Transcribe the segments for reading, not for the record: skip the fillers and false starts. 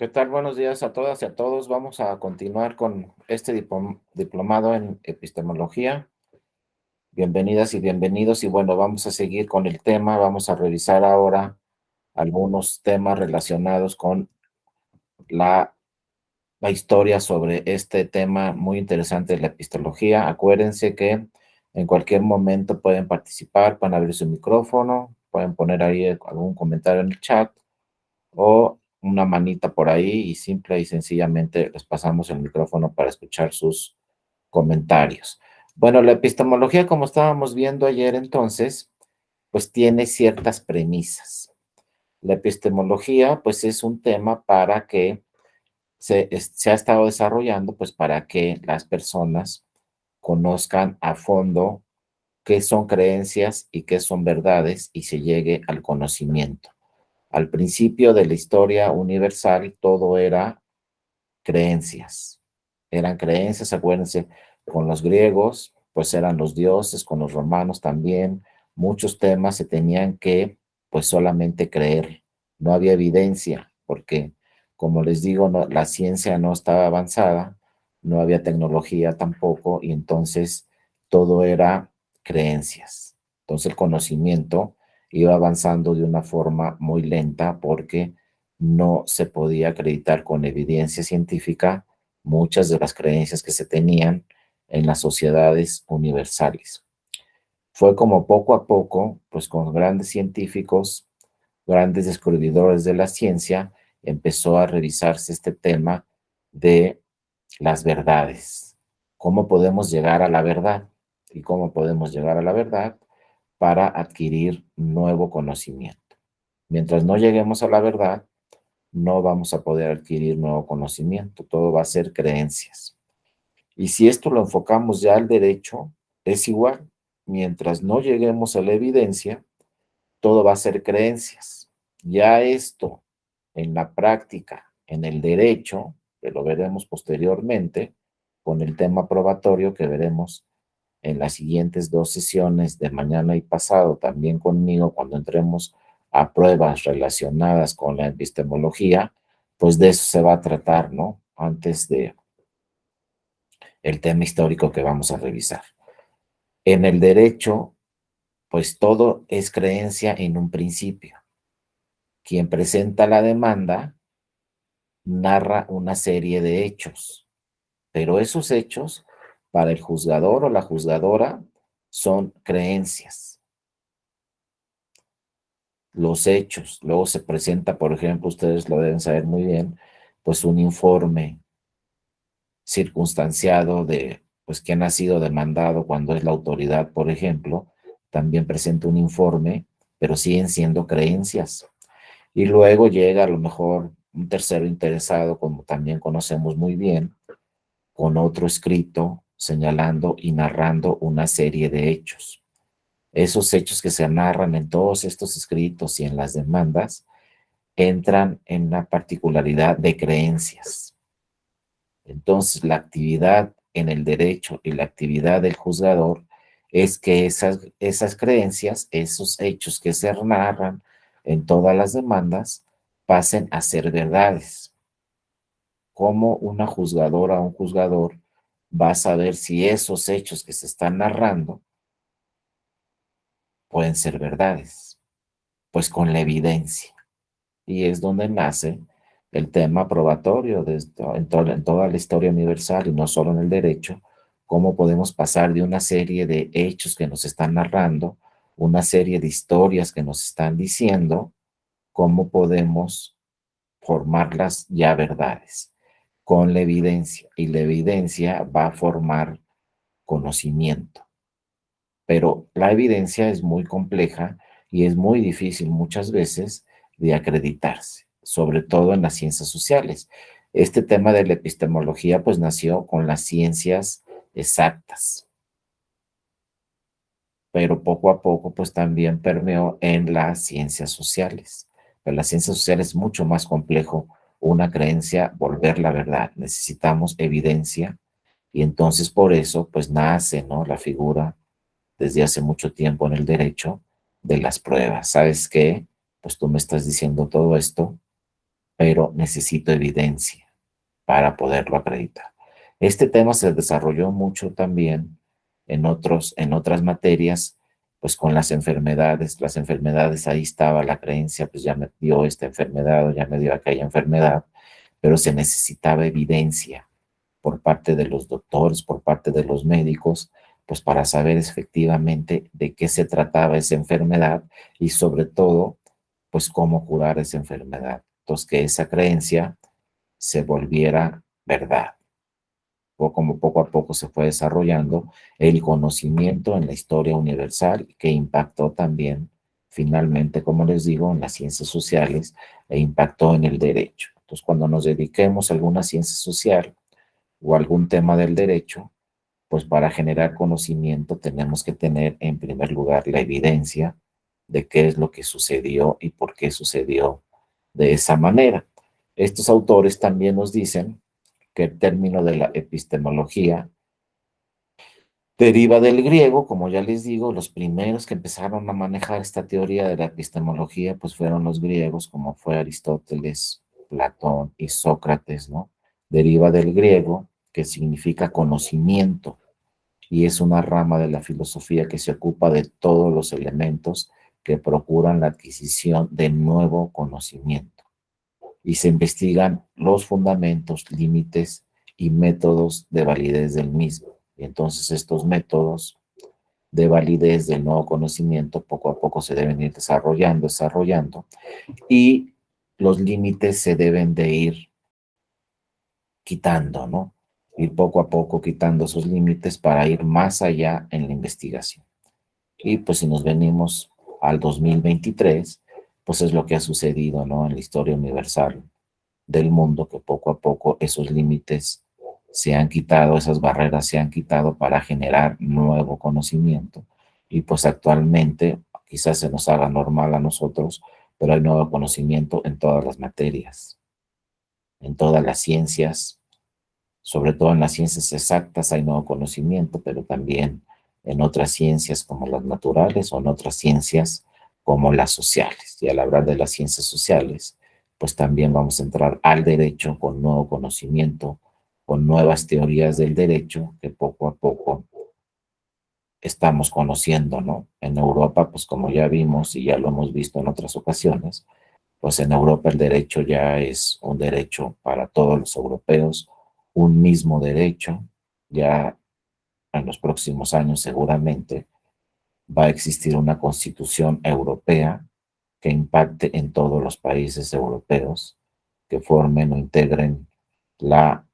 ¿Qué tal? Buenos días a todas y a todos. Vamos a continuar con este diplomado en epistemología. Bienvenidas y bienvenidos. Y bueno, vamos a seguir con el tema. Vamos a revisar ahora algunos temas relacionados con la, la historia sobre este tema muy interesante de la epistemología. Acuérdense que en cualquier momento pueden participar, pueden abrir su micrófono, pueden poner ahí algún comentario en el chat o una manita por ahí y simple y sencillamente les pasamos el micrófono para escuchar sus comentarios. Bueno, la epistemología, como estábamos viendo ayer entonces, pues tiene ciertas premisas. La epistemología, pues es un tema para que se ha estado desarrollando, pues para que las personas conozcan a fondo qué son creencias y qué son verdades y se llegue al conocimiento. Al principio de la historia universal, todo era creencias. Eran creencias, acuérdense, con los griegos, pues eran los dioses, con los romanos también. Muchos temas se tenían que, pues solamente creer. No había evidencia, porque, como les digo, la ciencia no estaba avanzada, no había tecnología tampoco, y entonces todo era creencias. Entonces el conocimiento iba avanzando de una forma muy lenta porque no se podía acreditar con evidencia científica muchas de las creencias que se tenían en las sociedades universales. Fue como poco a poco, pues con grandes científicos, grandes descubridores de la ciencia, empezó a revisarse este tema de las verdades. ¿Cómo podemos llegar a la verdad? ¿Y cómo podemos llegar a la verdad para adquirir nuevo conocimiento? Mientras no lleguemos a la verdad, no vamos a poder adquirir nuevo conocimiento, todo va a ser creencias. Y si esto lo enfocamos ya al derecho, es igual. Mientras no lleguemos a la evidencia, todo va a ser creencias. Ya esto en la práctica, en el derecho, que lo veremos posteriormente, con el tema probatorio que veremos en las siguientes dos sesiones de mañana y pasado, también conmigo, cuando entremos a pruebas relacionadas con la epistemología, pues de eso se va a tratar, ¿no? Antes de el tema histórico que vamos a revisar. En el derecho, pues todo es creencia en un principio. Quien presenta la demanda narra una serie de hechos, pero esos hechos, para el juzgador o la juzgadora, son creencias. Los hechos. Luego se presenta, por ejemplo, ustedes lo deben saber muy bien, pues un informe circunstanciado de pues quién ha sido demandado cuando es la autoridad, por ejemplo, también presenta un informe, pero siguen siendo creencias. Y luego llega a lo mejor un tercero interesado, como también conocemos muy bien, con otro escrito señalando y narrando una serie de hechos. Esos hechos que se narran en todos estos escritos y en las demandas entran en la particularidad de creencias. Entonces, la actividad en el derecho y la actividad del juzgador es que esas creencias, esos hechos que se narran en todas las demandas, pasen a ser verdades. ¿Cómo una juzgadora o un juzgador va a saber si esos hechos que se están narrando pueden ser verdades? Pues con la evidencia. Y es donde nace el tema probatorio en toda la historia universal y no solo en el derecho, cómo podemos pasar de una serie de hechos que nos están narrando, una serie de historias que nos están diciendo, cómo podemos formarlas ya verdades con la evidencia. Y la evidencia va a formar conocimiento. Pero la evidencia es muy compleja y es muy difícil muchas veces de acreditarse, sobre todo en las ciencias sociales. Este tema de la epistemología pues nació con las ciencias exactas, pero poco a poco pues también permeó en las ciencias sociales. Pero las ciencias sociales es mucho más complejo una creencia volver la verdad. Necesitamos evidencia y entonces por eso pues nace, ¿no?, la figura desde hace mucho tiempo en el derecho de las pruebas. ¿Sabes qué? Pues tú me estás diciendo todo esto, pero necesito evidencia para poderlo acreditar. Este tema se desarrolló mucho también en otras materias, pues con las enfermedades, ahí estaba la creencia, pues ya me dio esta enfermedad o ya me dio aquella enfermedad, pero se necesitaba evidencia por parte de los doctores, por parte de los médicos, pues para saber efectivamente de qué se trataba esa enfermedad y sobre todo, pues cómo curar esa enfermedad. Entonces, que esa creencia se volviera verdad. O como poco a poco se fue desarrollando el conocimiento en la historia universal que impactó también, finalmente, como les digo, en las ciencias sociales e impactó en el derecho. Entonces, cuando nos dediquemos a alguna ciencia social o algún tema del derecho, pues para generar conocimiento tenemos que tener en primer lugar la evidencia de qué es lo que sucedió y por qué sucedió de esa manera. Estos autores también nos dicen que el término de la epistemología deriva del griego, como ya les digo, los primeros que empezaron a manejar esta teoría de la epistemología, pues fueron los griegos, como fue Aristóteles, Platón y Sócrates, ¿no? Deriva del griego, que significa conocimiento, y es una rama de la filosofía que se ocupa de todos los elementos que procuran la adquisición de nuevo conocimiento y se investigan los fundamentos, límites y métodos de validez del mismo. Y entonces estos métodos de validez del nuevo conocimiento poco a poco se deben ir desarrollando y los límites se deben de ir quitando, ¿no? Ir poco a poco quitando esos límites para ir más allá en la investigación. Y pues si nos venimos al 2023, pues es lo que ha sucedido, ¿no? En la historia universal del mundo, que poco a poco esos límites se han quitado, esas barreras se han quitado para generar nuevo conocimiento. Y pues actualmente quizás se nos haga normal a nosotros, pero hay nuevo conocimiento en todas las materias, en todas las ciencias, sobre todo en las ciencias exactas hay nuevo conocimiento, pero también en otras ciencias como las naturales o en otras ciencias como las sociales. Y al hablar de las ciencias sociales, pues también vamos a entrar al derecho con nuevo conocimiento, con nuevas teorías del derecho que poco a poco estamos conociendo, ¿no? En Europa, pues como ya vimos y ya lo hemos visto en otras ocasiones, pues en Europa el derecho ya es un derecho para todos los europeos, un mismo derecho. Ya en los próximos años seguramente va a existir una constitución europea que impacte en todos los países europeos, que formen o integren la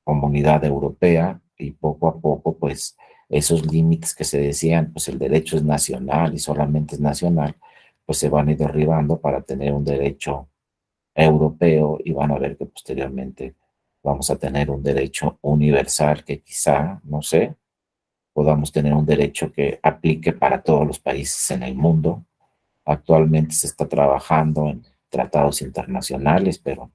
comunidad europea y poco a poco, pues esos límites que se decían, pues el derecho es nacional y solamente es nacional, pues se van a ir derribando para tener un derecho europeo y van a ver que posteriormente vamos a tener un derecho universal que quizá, no sé, podamos tener un derecho que aplique para todos los países en el mundo. Actualmente se está trabajando en tratados internacionales, pero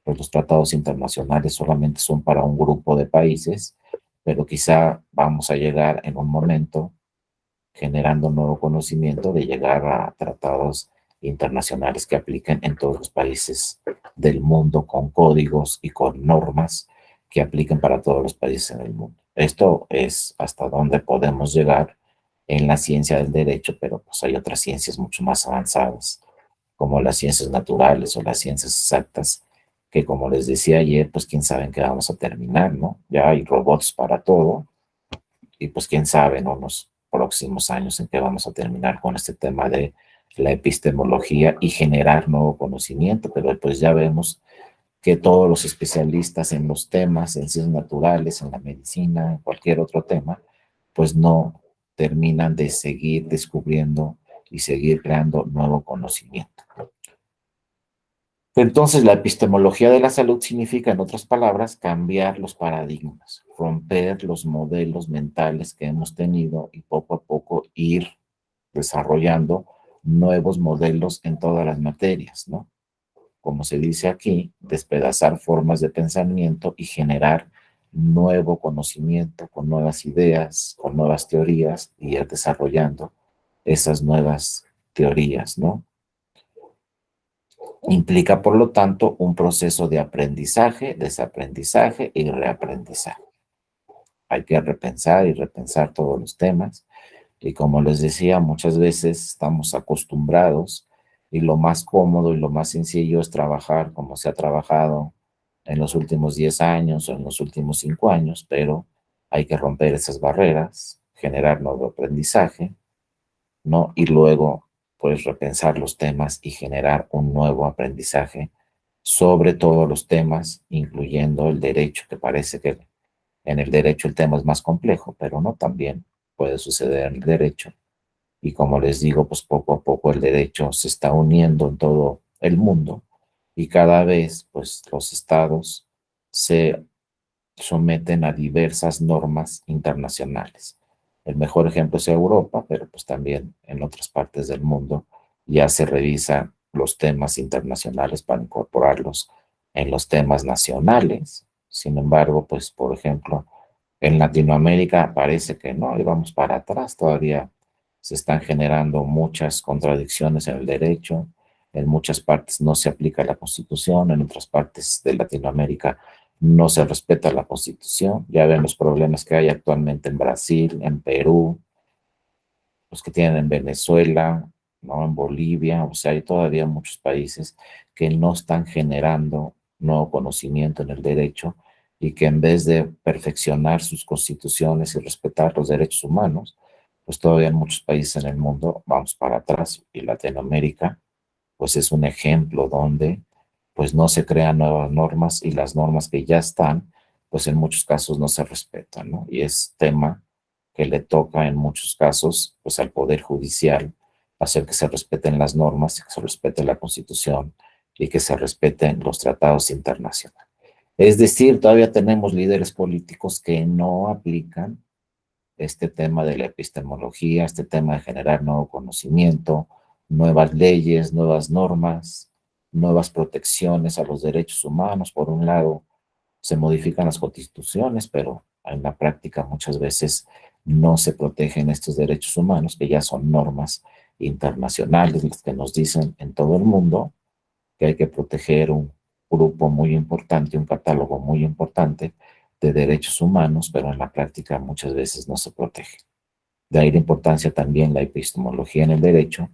pues los tratados internacionales solamente son para un grupo de países, pero quizá vamos a llegar en un momento generando nuevo conocimiento de llegar a tratados internacionales que apliquen en todos los países del mundo con códigos y con normas que apliquen para todos los países en el mundo. Esto es hasta donde podemos llegar en la ciencia del derecho, pero pues hay otras ciencias mucho más avanzadas, como las ciencias naturales o las ciencias exactas, que como les decía ayer, pues quién sabe en qué vamos a terminar, ¿no? Ya hay robots para todo, y pues quién sabe en unos próximos años en qué vamos a terminar con este tema de la epistemología y generar nuevo conocimiento, pero pues ya vemos que todos los especialistas en los temas, en ciencias naturales, en la medicina, en cualquier otro tema, pues no terminan de seguir descubriendo y seguir creando nuevo conocimiento. Entonces, la epistemología de la salud significa, en otras palabras, cambiar los paradigmas, romper los modelos mentales que hemos tenido y poco a poco ir desarrollando nuevos modelos en todas las materias, ¿no? Como se dice aquí, despedazar formas de pensamiento y generar nuevo conocimiento con nuevas ideas, con nuevas teorías y ir desarrollando esas nuevas teorías, ¿no? Implica, por lo tanto, un proceso de aprendizaje, desaprendizaje y reaprendizaje. Hay que repensar y repensar todos los temas. Y como les decía, muchas veces estamos acostumbrados y lo más cómodo y lo más sencillo es trabajar como se ha trabajado en los últimos 10 años o en los últimos 5 años, pero hay que romper esas barreras, generar nuevo aprendizaje, ¿no? Y luego, pues, repensar los temas y generar un nuevo aprendizaje sobre todos los temas, incluyendo el derecho, que parece que en el derecho el tema es más complejo, pero no, también puede suceder en el derecho. Y como les digo, pues poco a poco el derecho se está uniendo en todo el mundo y cada vez, pues, los estados se someten a diversas normas internacionales. El mejor ejemplo es Europa, pero pues también en otras partes del mundo ya se revisan los temas internacionales para incorporarlos en los temas nacionales. Sin embargo, pues por ejemplo, en Latinoamérica parece que no, y vamos para atrás, todavía se están generando muchas contradicciones en el derecho, en muchas partes no se aplica la Constitución, en otras partes de Latinoamérica no se respeta la Constitución. Ya ven los problemas que hay actualmente en Brasil, en Perú, los que tienen en Venezuela, ¿no? En Bolivia, o sea, hay todavía muchos países que no están generando nuevo conocimiento en el derecho y que en vez de perfeccionar sus constituciones y respetar los derechos humanos, pues todavía en muchos países en el mundo vamos para atrás y Latinoamérica pues es un ejemplo donde pues no se crean nuevas normas y las normas que ya están, pues en muchos casos no se respetan, ¿no? Y es tema que le toca en muchos casos pues al Poder Judicial hacer que se respeten las normas, que se respete la Constitución y que se respeten los tratados internacionales. Es decir, todavía tenemos líderes políticos que no aplican este tema de la epistemología, este tema de generar nuevo conocimiento, nuevas leyes, nuevas normas, nuevas protecciones a los derechos humanos. Por un lado, se modifican las constituciones, pero en la práctica muchas veces no se protegen estos derechos humanos, que ya son normas internacionales, las que nos dicen en todo el mundo que hay que proteger un grupo muy importante, un catálogo muy importante de derechos humanos, pero en la práctica muchas veces no se protege. De ahí la importancia también la epistemología en el derecho,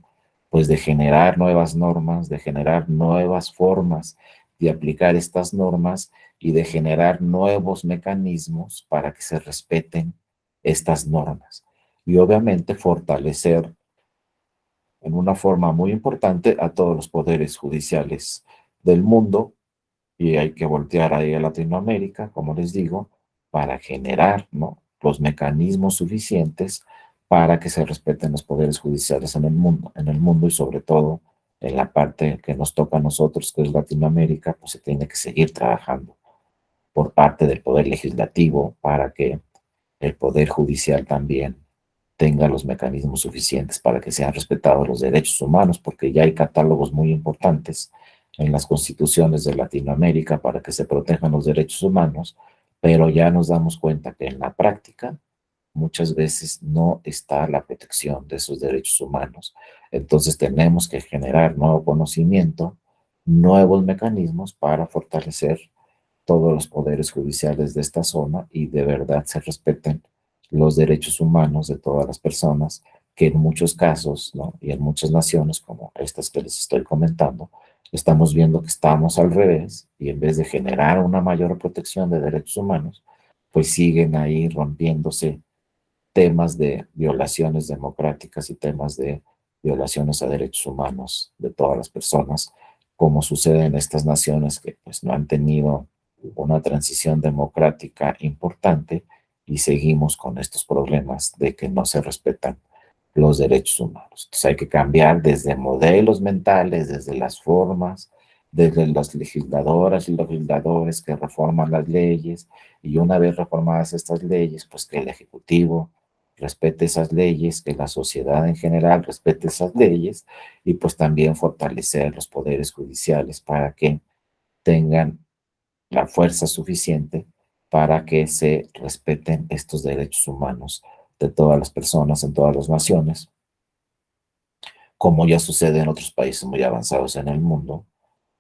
pues de generar nuevas normas, de generar nuevas formas de aplicar estas normas y de generar nuevos mecanismos para que se respeten estas normas. Y obviamente fortalecer en una forma muy importante a todos los poderes judiciales del mundo y hay que voltear ahí a Latinoamérica, como les digo, para generar, ¿no?, los mecanismos suficientes para que se respeten los poderes judiciales en el mundo y sobre todo en la parte que nos toca a nosotros, que es Latinoamérica, pues se tiene que seguir trabajando por parte del poder legislativo para que el poder judicial también tenga los mecanismos suficientes para que sean respetados los derechos humanos, porque ya hay catálogos muy importantes en las constituciones de Latinoamérica para que se protejan los derechos humanos, pero ya nos damos cuenta que en la práctica muchas veces no está la protección de esos derechos humanos. Entonces tenemos que generar nuevo conocimiento, nuevos mecanismos para fortalecer todos los poderes judiciales de esta zona y de verdad se respeten los derechos humanos de todas las personas, que en muchos casos, ¿no?, y en muchas naciones, como estas que les estoy comentando, estamos viendo que estamos al revés y en vez de generar una mayor protección de derechos humanos, pues siguen ahí rompiéndose temas de violaciones democráticas y temas de violaciones a derechos humanos de todas las personas, como sucede en estas naciones que pues no han tenido una transición democrática importante y seguimos con estos problemas de que no se respetan los derechos humanos. Entonces hay que cambiar desde modelos mentales, desde las formas, desde las legisladoras y legisladores que reforman las leyes y una vez reformadas estas leyes, pues que el Ejecutivo respete esas leyes, que la sociedad en general respete esas leyes y pues también fortalecer los poderes judiciales para que tengan la fuerza suficiente para que se respeten estos derechos humanos de todas las personas en todas las naciones, como ya sucede en otros países muy avanzados en el mundo,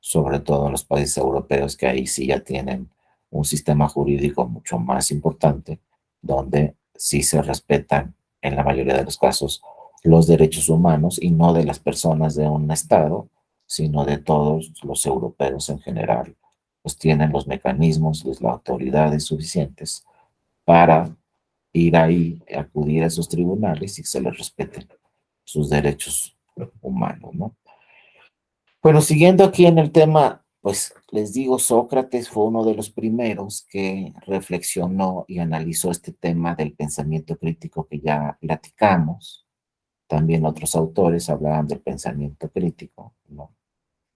sobre todo en los países europeos, que ahí sí ya tienen un sistema jurídico mucho más importante, donde sí se respetan en la mayoría de los casos los derechos humanos y no de las personas de un estado, sino de todos los europeos en general, pues tienen los mecanismos, las autoridades suficientes para ir ahí, acudir a esos tribunales y que se les respeten sus derechos humanos, ¿no? Bueno, siguiendo aquí en el tema, pues les digo, Sócrates fue uno de los primeros que reflexionó y analizó este tema del pensamiento crítico que ya platicamos. También otros autores hablaban del pensamiento crítico, ¿no?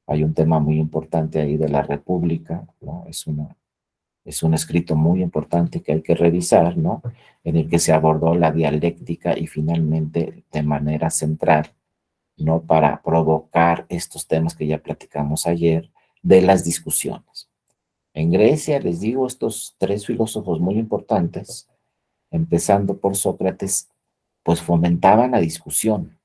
Hay un tema muy importante ahí de la República, ¿no? Es un escrito muy importante que hay que revisar, ¿no? En el que se abordó la dialéctica y finalmente de manera central, ¿no? Para provocar estos temas que ya platicamos ayer de las discusiones. En Grecia, les digo, estos tres filósofos muy importantes, empezando por Sócrates, pues fomentaban la discusión,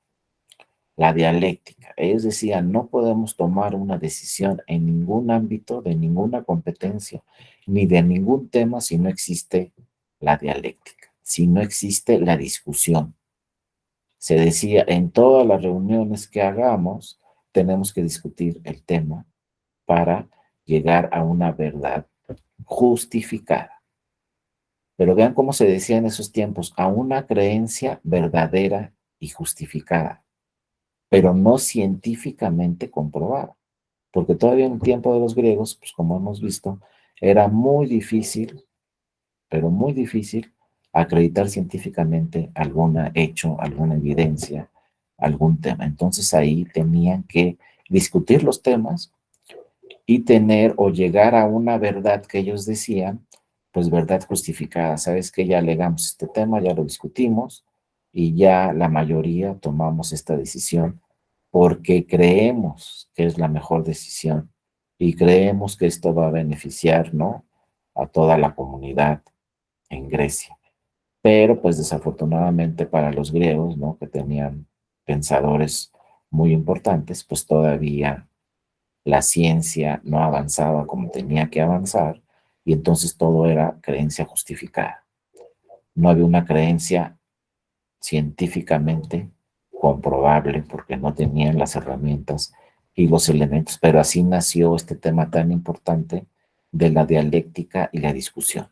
la dialéctica. Ellos decían, no podemos tomar una decisión en ningún ámbito, de ninguna competencia, ni de ningún tema si no existe la dialéctica, si no existe la discusión. Se decía, en todas las reuniones que hagamos, tenemos que discutir el tema para llegar a una verdad justificada. Pero vean cómo se decía en esos tiempos, a una creencia verdadera y justificada, pero no científicamente comprobada. Porque todavía en el tiempo de los griegos, pues como hemos visto, era muy difícil, pero muy difícil acreditar científicamente algún hecho, alguna evidencia, algún tema. Entonces ahí tenían que discutir los temas y tener o llegar a una verdad que ellos decían, pues verdad justificada. Sabes que ya alegamos este tema, ya lo discutimos y ya la mayoría tomamos esta decisión porque creemos que es la mejor decisión y creemos que esto va a beneficiar, ¿no? A toda la comunidad en Grecia. Pero pues desafortunadamente para los griegos, ¿no? Que tenían pensadores muy importantes, pues todavía la ciencia no avanzaba como tenía que avanzar y entonces todo era creencia justificada. No había una creencia científicamente comprobable porque no tenían las herramientas y los elementos, pero así nació este tema tan importante de la dialéctica y la discusión.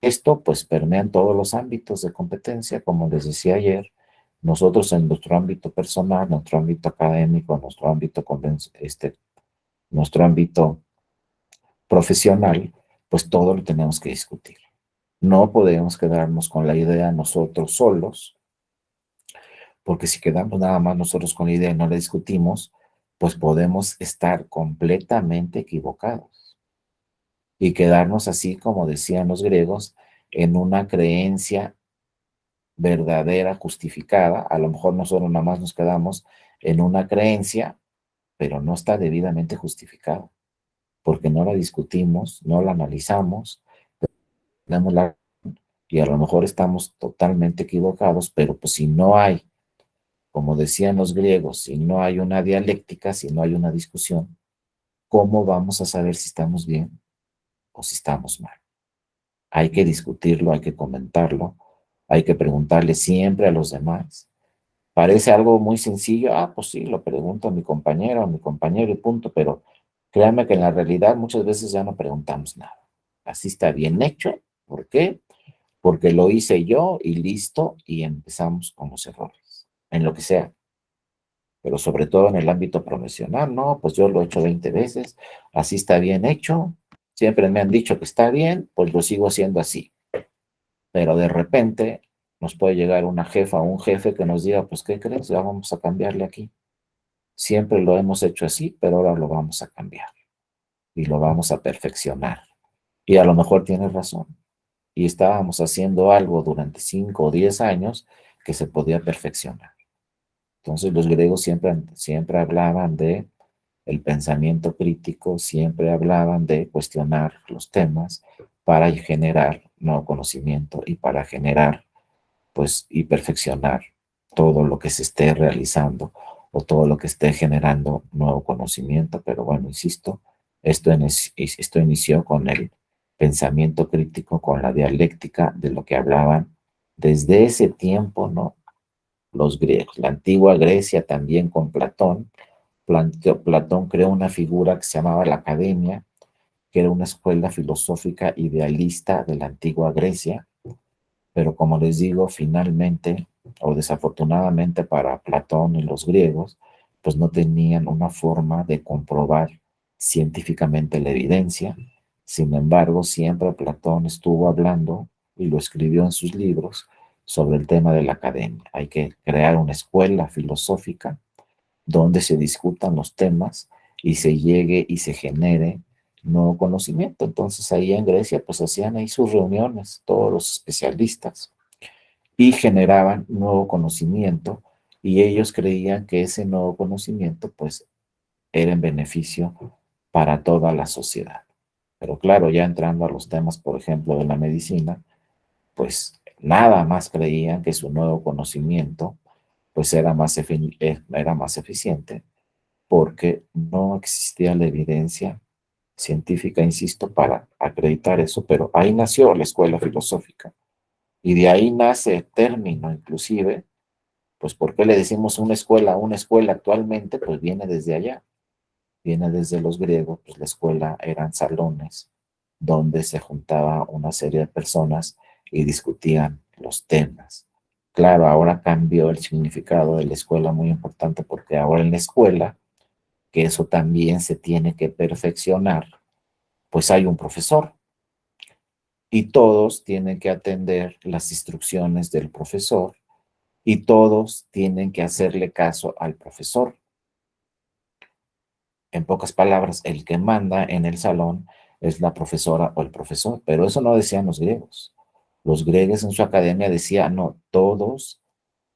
Esto pues permea en todos los ámbitos de competencia, como les decía ayer, nosotros en nuestro ámbito personal, nuestro ámbito académico, nuestro ámbito profesional, pues todo lo tenemos que discutir. No podemos quedarnos con la idea nosotros solos, porque si quedamos nada más nosotros con la idea y no la discutimos, pues podemos estar completamente equivocados y quedarnos así, como decían los griegos, en una creencia verdadera, justificada. A lo mejor nosotros nada más nos quedamos en una creencia, pero no está debidamente justificada, porque no la discutimos, no la analizamos, tenemos la y a lo mejor estamos totalmente equivocados, pero pues si no hay, como decían los griegos, si no hay una dialéctica, si no hay una discusión, ¿cómo vamos a saber si estamos bien o si estamos mal? Hay que discutirlo, hay que comentarlo, hay que preguntarle siempre a los demás. Parece algo muy sencillo, pues sí, lo pregunto a mi compañero, a mi compañero y punto, pero créanme que en la realidad muchas veces ya no preguntamos nada. Así está bien hecho. ¿Por qué? Porque lo hice yo y listo, y empezamos con los errores, en lo que sea, pero sobre todo en el ámbito profesional, no, pues yo lo he hecho 20 veces, así está bien hecho, siempre me han dicho que está bien, pues lo sigo haciendo así, pero de repente nos puede llegar una jefa o un jefe que nos diga, pues, ¿qué crees? Ya vamos a cambiarle aquí. Siempre lo hemos hecho así, pero ahora lo vamos a cambiar y lo vamos a perfeccionar. Y a lo mejor tienes razón. Y estábamos haciendo algo durante 5 o 10 años que se podía perfeccionar. Entonces los griegos siempre hablaban de el pensamiento crítico, siempre hablaban de cuestionar los temas para generar nuevo conocimiento y para generar, pues, y perfeccionar todo lo que se esté realizando o todo lo que esté generando nuevo conocimiento. Pero bueno, insisto, esto inició con el pensamiento crítico, con la dialéctica de lo que hablaban desde ese tiempo, ¿no? Los griegos, la antigua Grecia también con Platón. Platón creó una figura que se llamaba la Academia, que era una escuela filosófica idealista de la antigua Grecia, pero como les digo, finalmente o desafortunadamente para Platón y los griegos, pues no tenían una forma de comprobar científicamente la evidencia. Sin embargo, siempre Platón estuvo hablando y lo escribió en sus libros sobre el tema de la academia. Hay que crear una escuela filosófica donde se discutan los temas y se llegue y se genere nuevo conocimiento. Entonces ahí en Grecia pues hacían ahí sus reuniones, todos los especialistas, y generaban nuevo conocimiento y ellos creían que ese nuevo conocimiento pues era en beneficio para toda la sociedad. Pero claro, ya entrando a los temas, por ejemplo, de la medicina, pues nada más creían que su nuevo conocimiento pues era más eficiente porque no existía la evidencia científica, insisto, para acreditar eso, pero ahí nació la escuela filosófica y de ahí nace el término, inclusive, pues ¿por qué le decimos una escuela? Una escuela actualmente, pues viene desde allá, viene desde los griegos, pues la escuela eran salones donde se juntaba una serie de personas y discutían los temas. Claro, ahora cambió el significado de la escuela muy importante porque ahora en la escuela, que eso también se tiene que perfeccionar, pues hay un profesor y todos tienen que atender las instrucciones del profesor y todos tienen que hacerle caso al profesor. En pocas palabras, el que manda en el salón es la profesora o el profesor, pero eso no decían los griegos. Los griegos en su academia decían, no, todos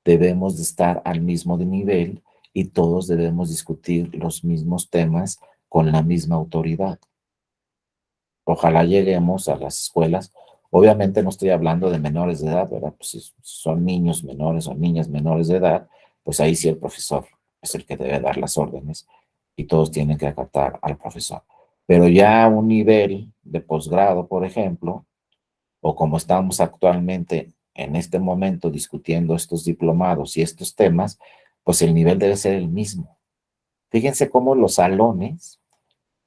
debemos de estar al mismo nivel y todos debemos discutir los mismos temas con la misma autoridad. Ojalá lleguemos a las escuelas. Obviamente no estoy hablando de menores de edad, ¿verdad? Pues si son niños menores o niñas menores de edad, pues ahí sí el profesor es el que debe dar las órdenes y todos tienen que acatar al profesor. Pero ya a un nivel de posgrado, por ejemplo, o como estamos actualmente en este momento discutiendo estos diplomados y estos temas, pues el nivel debe ser el mismo. Fíjense cómo los salones.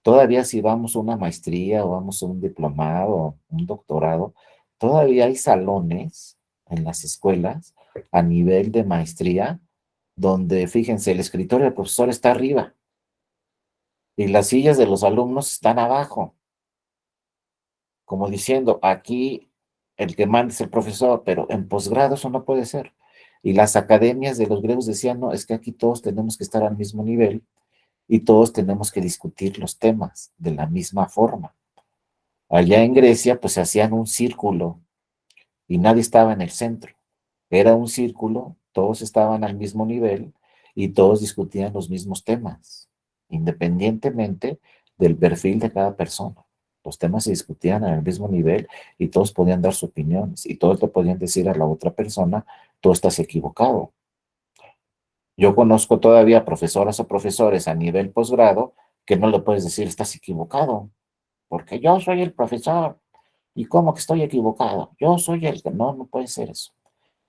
Todavía si vamos a una maestría o vamos a un diplomado, un doctorado, todavía hay salones en las escuelas a nivel de maestría donde, fíjense, el escritorio del profesor está arriba y las sillas de los alumnos están abajo, como diciendo, aquí el que manda es el profesor, pero en posgrado eso no puede ser. Y las academias de los griegos decían, no, es que aquí todos tenemos que estar al mismo nivel y todos tenemos que discutir los temas de la misma forma. Allá en Grecia, pues se hacían un círculo y nadie estaba en el centro. Era un círculo, todos estaban al mismo nivel y todos discutían los mismos temas, independientemente del perfil de cada persona. Los temas se discutían al mismo nivel y todos podían dar sus opiniones y todos le podían decir a la otra persona, tú estás equivocado. Yo conozco todavía profesoras o profesores a nivel posgrado que no le puedes decir, estás equivocado, porque yo soy el profesor. ¿Y cómo que estoy equivocado? Yo soy el que no, no puede ser eso.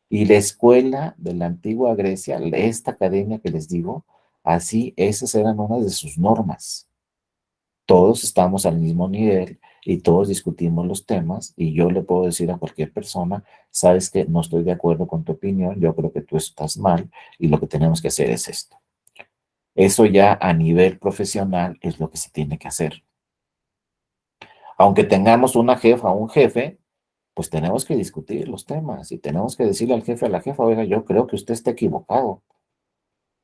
Y la escuela de la antigua Grecia, esta academia que les digo, así, esas eran unas de sus normas. Todos estamos al mismo nivel y todos discutimos los temas y yo le puedo decir a cualquier persona, sabes que no estoy de acuerdo con tu opinión, yo creo que tú estás mal y lo que tenemos que hacer es esto. Eso ya a nivel profesional es lo que se tiene que hacer. Aunque tengamos una jefa o un jefe, pues tenemos que discutir los temas y tenemos que decirle al jefe, a la jefa, oiga, yo creo que usted está equivocado.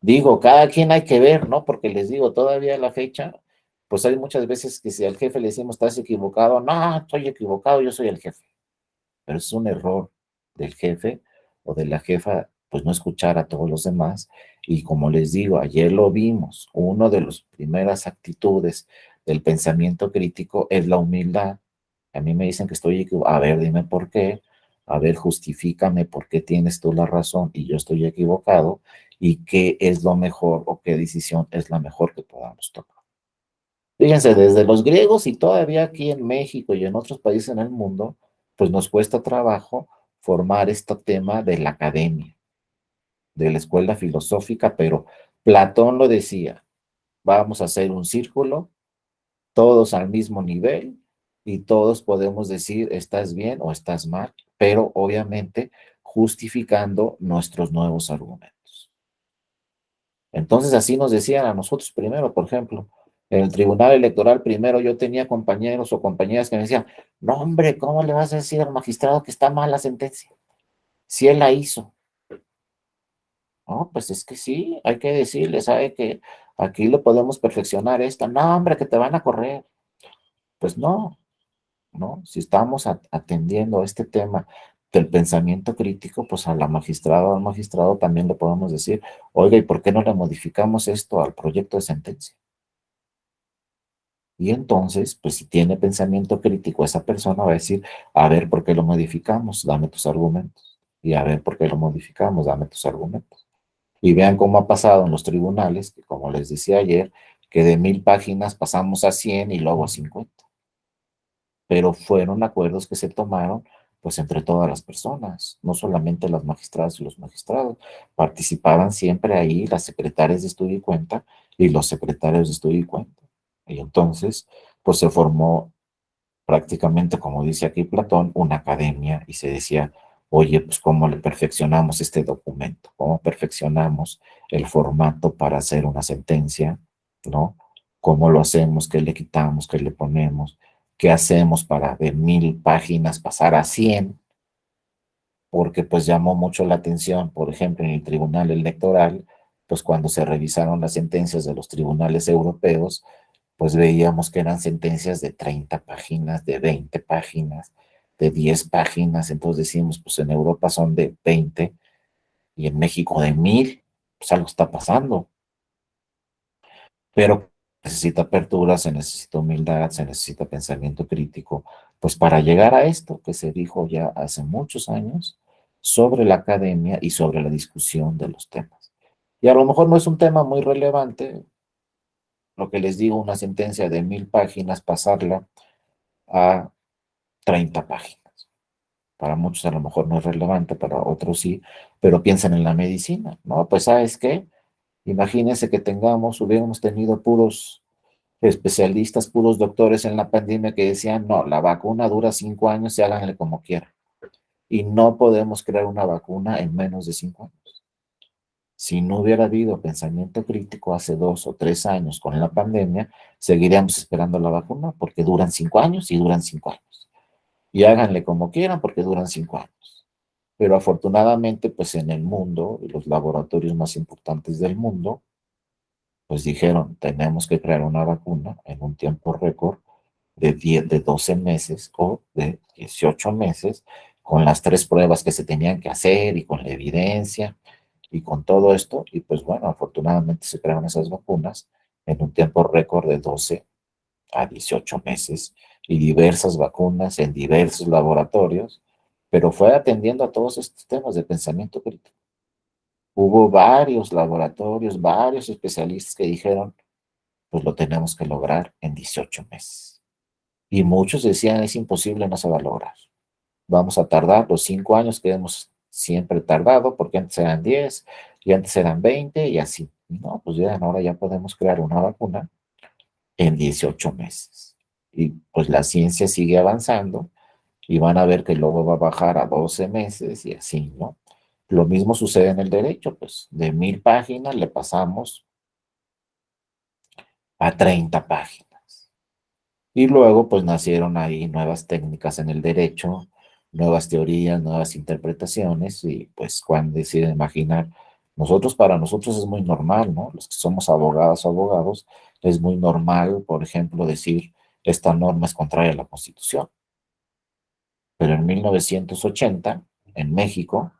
Digo, cada quien hay que ver, ¿no? Porque les digo, todavía a la fecha, pues hay muchas veces que si al jefe le decimos, estás equivocado, no, estoy equivocado, yo soy el jefe. Pero es un error del jefe o de la jefa, pues no escuchar a todos los demás. Y como les digo, ayer lo vimos, una de las primeras actitudes del pensamiento crítico es la humildad. A mí me dicen que estoy equivocado. A ver, dime por qué. A ver, justifícame por qué tienes tú la razón y yo estoy equivocado. y qué es lo mejor o qué decisión es la mejor que podamos tomar. Fíjense, desde los griegos y todavía aquí en México y en otros países en el mundo, pues nos cuesta trabajo formar este tema de la academia, de la escuela filosófica, pero Platón lo decía, vamos a hacer un círculo, todos al mismo nivel, y todos podemos decir estás bien o estás mal, pero obviamente justificando nuestros nuevos argumentos. Entonces así nos decían a nosotros primero, por ejemplo, en el tribunal electoral primero yo tenía compañeros o compañeras que me decían, no hombre, ¿cómo le vas a decir al magistrado que está mal la sentencia? Si él la hizo. No, pues es que sí, hay que decirle, sabe que aquí lo podemos perfeccionar esto. No, hombre, que te van a correr. Pues no, ¿no? Si estamos atendiendo este tema del pensamiento crítico, pues a la magistrada o al magistrado también le podemos decir, oiga, ¿y por qué no le modificamos esto al proyecto de sentencia? Y entonces, pues si tiene pensamiento crítico, esa persona va a decir, a ver, ¿por qué lo modificamos? Dame tus argumentos. Y a ver, ¿por qué lo modificamos? Dame tus argumentos. Y vean cómo ha pasado en los tribunales, que como les decía ayer, que de 1000 páginas pasamos a 100 y luego a 50. Pero fueron acuerdos que se tomaron pues entre todas las personas, no solamente las magistradas y los magistrados. Participaban siempre ahí las secretarias de estudio y cuenta y los secretarios de estudio y cuenta. Y entonces, pues se formó prácticamente, como dice aquí Platón, una academia y se decía, oye, pues cómo le perfeccionamos este documento, cómo perfeccionamos el formato para hacer una sentencia, ¿no? ¿Cómo lo hacemos? ¿Qué le quitamos? ¿Qué le ponemos? ¿Qué hacemos para de 1000 páginas pasar a 100? Porque pues llamó mucho la atención, por ejemplo, en el Tribunal Electoral, pues cuando se revisaron las sentencias de los tribunales europeos, pues veíamos que eran sentencias de 30 páginas, de 20 páginas, de 10 páginas, entonces decimos, pues en Europa son de 20 y en México de 1000, pues algo está pasando, pero necesita apertura, se necesita humildad, se necesita pensamiento crítico, pues para llegar a esto que se dijo ya hace muchos años sobre la academia y sobre la discusión de los temas. Y a lo mejor no es un tema muy relevante, lo que les digo, una sentencia de 1000 páginas, pasarla a 30 páginas. Para muchos a lo mejor no es relevante, para otros sí, pero piensan en la medicina, ¿no? Pues ¿sabes qué? Imagínense que hubiéramos tenido puros especialistas, puros doctores en la pandemia que decían, no, la vacuna dura 5 años y háganle como quieran. Y no podemos crear una vacuna en menos de 5 años. Si no hubiera habido pensamiento crítico hace 2 o 3 años con la pandemia, seguiríamos esperando la vacuna porque duran 5 años y duran 5 años. Y háganle como quieran porque duran 5 años. Pero afortunadamente, pues en el mundo, los laboratorios más importantes del mundo, pues dijeron, tenemos que crear una vacuna en un tiempo récord de 12 meses o de 18 meses, con las 3 pruebas que se tenían que hacer y con la evidencia y con todo esto. Y pues bueno, afortunadamente se crearon esas vacunas en un tiempo récord de 12 a 18 meses y diversas vacunas en diversos laboratorios, pero fue atendiendo a todos estos temas de pensamiento crítico. Hubo varios laboratorios, varios especialistas que dijeron, pues lo tenemos que lograr en 18 meses. Y muchos decían, es imposible, no se va a lograr. Vamos a tardar los 5 años que hemos siempre tardado, porque antes eran 10 y antes eran 20 y así. No, pues ya ahora ya podemos crear una vacuna en 18 meses. Y pues la ciencia sigue avanzando y van a ver que luego va a bajar a 12 meses y así, ¿no? Lo mismo sucede en el derecho, pues de 1000 páginas le pasamos a 30 páginas. Y luego, pues nacieron ahí nuevas técnicas en el derecho, nuevas teorías, nuevas interpretaciones, y pues cuando deciden imaginar, para nosotros es muy normal, ¿no? Los que somos abogadas o abogados, es muy normal, por ejemplo, decir, esta norma es contraria a la Constitución. Pero en 1980, en México,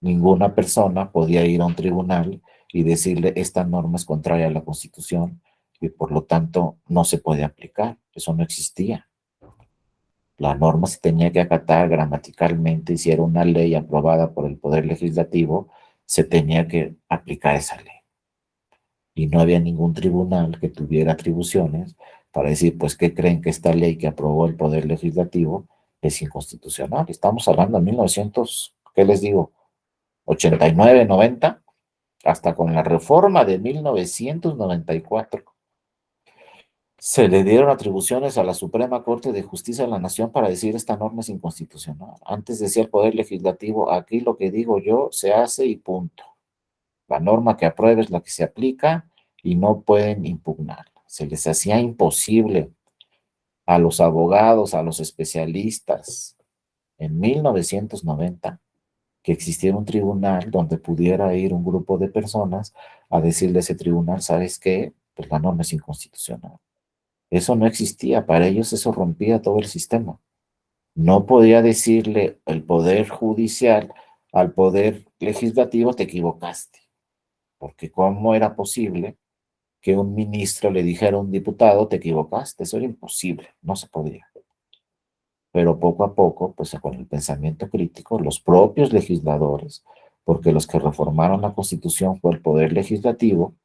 ninguna persona podía ir a un tribunal y decirle, esta norma es contraria a la Constitución y por lo tanto no se puede aplicar. Eso no existía. La norma se tenía que acatar gramaticalmente y si era una ley aprobada por el Poder Legislativo, se tenía que aplicar esa ley. Y no había ningún tribunal que tuviera atribuciones para decir, pues, ¿qué creen que esta ley que aprobó el Poder Legislativo es inconstitucional? Estamos hablando de 1900, ¿qué les digo? 89, 90, hasta con la reforma de 1994. Se le dieron atribuciones a la Suprema Corte de Justicia de la Nación para decir esta norma es inconstitucional. Antes decía el Poder Legislativo, aquí lo que digo yo se hace y punto. La norma que apruebe es la que se aplica y no pueden impugnar. Se les hacía imposible a los abogados, a los especialistas, en 1990, que existiera un tribunal donde pudiera ir un grupo de personas a decirle a ese tribunal, ¿sabes qué? Pues la norma es inconstitucional. Eso no existía, para ellos eso rompía todo el sistema. No podía decirle el poder judicial al poder legislativo, te equivocaste, porque ¿cómo era posible que un ministro le dijera a un diputado, te equivocaste? Eso era imposible, no se podía. Pero poco a poco, pues con el pensamiento crítico, los propios legisladores, porque los que reformaron la Constitución fue el poder legislativo,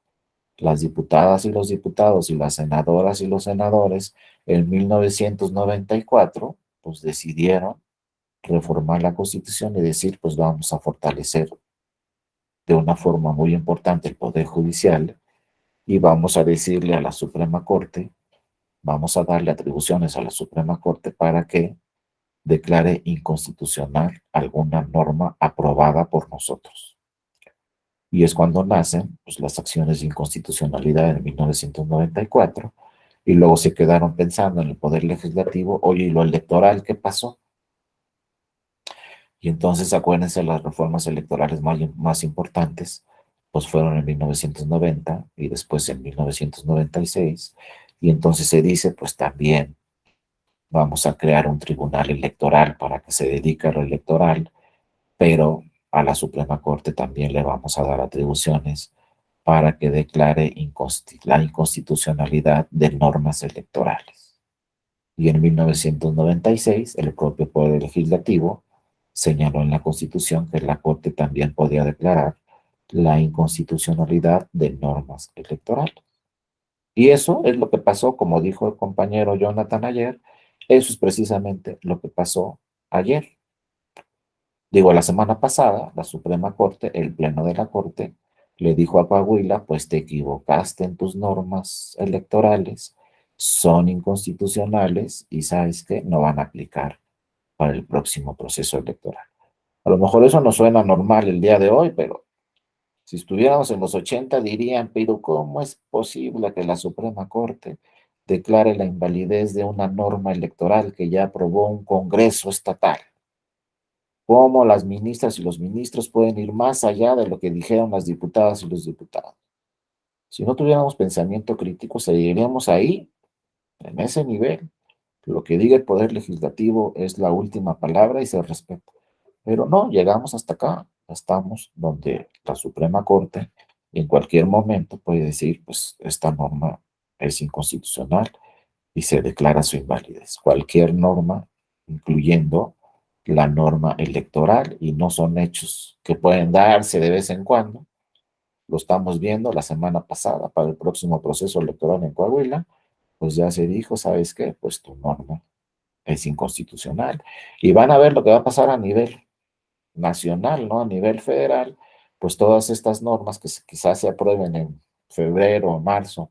las diputadas y los diputados y las senadoras y los senadores, en 1994, pues decidieron reformar la Constitución y decir, pues vamos a fortalecer de una forma muy importante el Poder Judicial y vamos a decirle a la Suprema Corte, vamos a darle atribuciones a la Suprema Corte para que declare inconstitucional alguna norma aprobada por nosotros. Y es cuando nacen pues, las acciones de inconstitucionalidad en 1994 y luego se quedaron pensando en el Poder Legislativo, oye, ¿y lo electoral qué pasó? Y entonces acuérdense, las reformas electorales más importantes, pues fueron en 1990 y después en 1996. Y entonces se dice, pues también vamos a crear un tribunal electoral para que se dedique a lo electoral, pero a la Suprema Corte también le vamos a dar atribuciones para que declare la inconstitucionalidad de normas electorales. Y en 1996, el propio Poder Legislativo señaló en la Constitución que la Corte también podía declarar la inconstitucionalidad de normas electorales. Y eso es lo que pasó, como dijo el compañero Jonathan ayer, eso es precisamente lo que pasó ayer. Digo, la semana pasada, la Suprema Corte, el Pleno de la Corte, le dijo a Coahuila, pues te equivocaste en tus normas electorales, son inconstitucionales y sabes que no van a aplicar para el próximo proceso electoral. A lo mejor eso no suena normal el día de hoy, pero si estuviéramos en los 80 dirían, pero ¿cómo es posible que la Suprema Corte declare la invalidez de una norma electoral que ya aprobó un Congreso estatal? ¿Cómo las ministras y los ministros pueden ir más allá de lo que dijeron las diputadas y los diputados? Si no tuviéramos pensamiento crítico, seguiríamos ahí, en ese nivel. Lo que diga el Poder Legislativo es la última palabra y se respeta. Pero no, llegamos hasta acá, estamos donde la Suprema Corte en cualquier momento puede decir, pues esta norma es inconstitucional y se declara su invalidez. Cualquier norma, incluyendo la norma electoral, y no son hechos que pueden darse de vez en cuando. Lo estamos viendo la semana pasada para el próximo proceso electoral en Coahuila, pues ya se dijo, ¿sabes qué? Pues tu norma es inconstitucional. Y van a ver lo que va a pasar a nivel nacional, ¿no? A nivel federal, pues todas estas normas que quizás se aprueben en febrero o marzo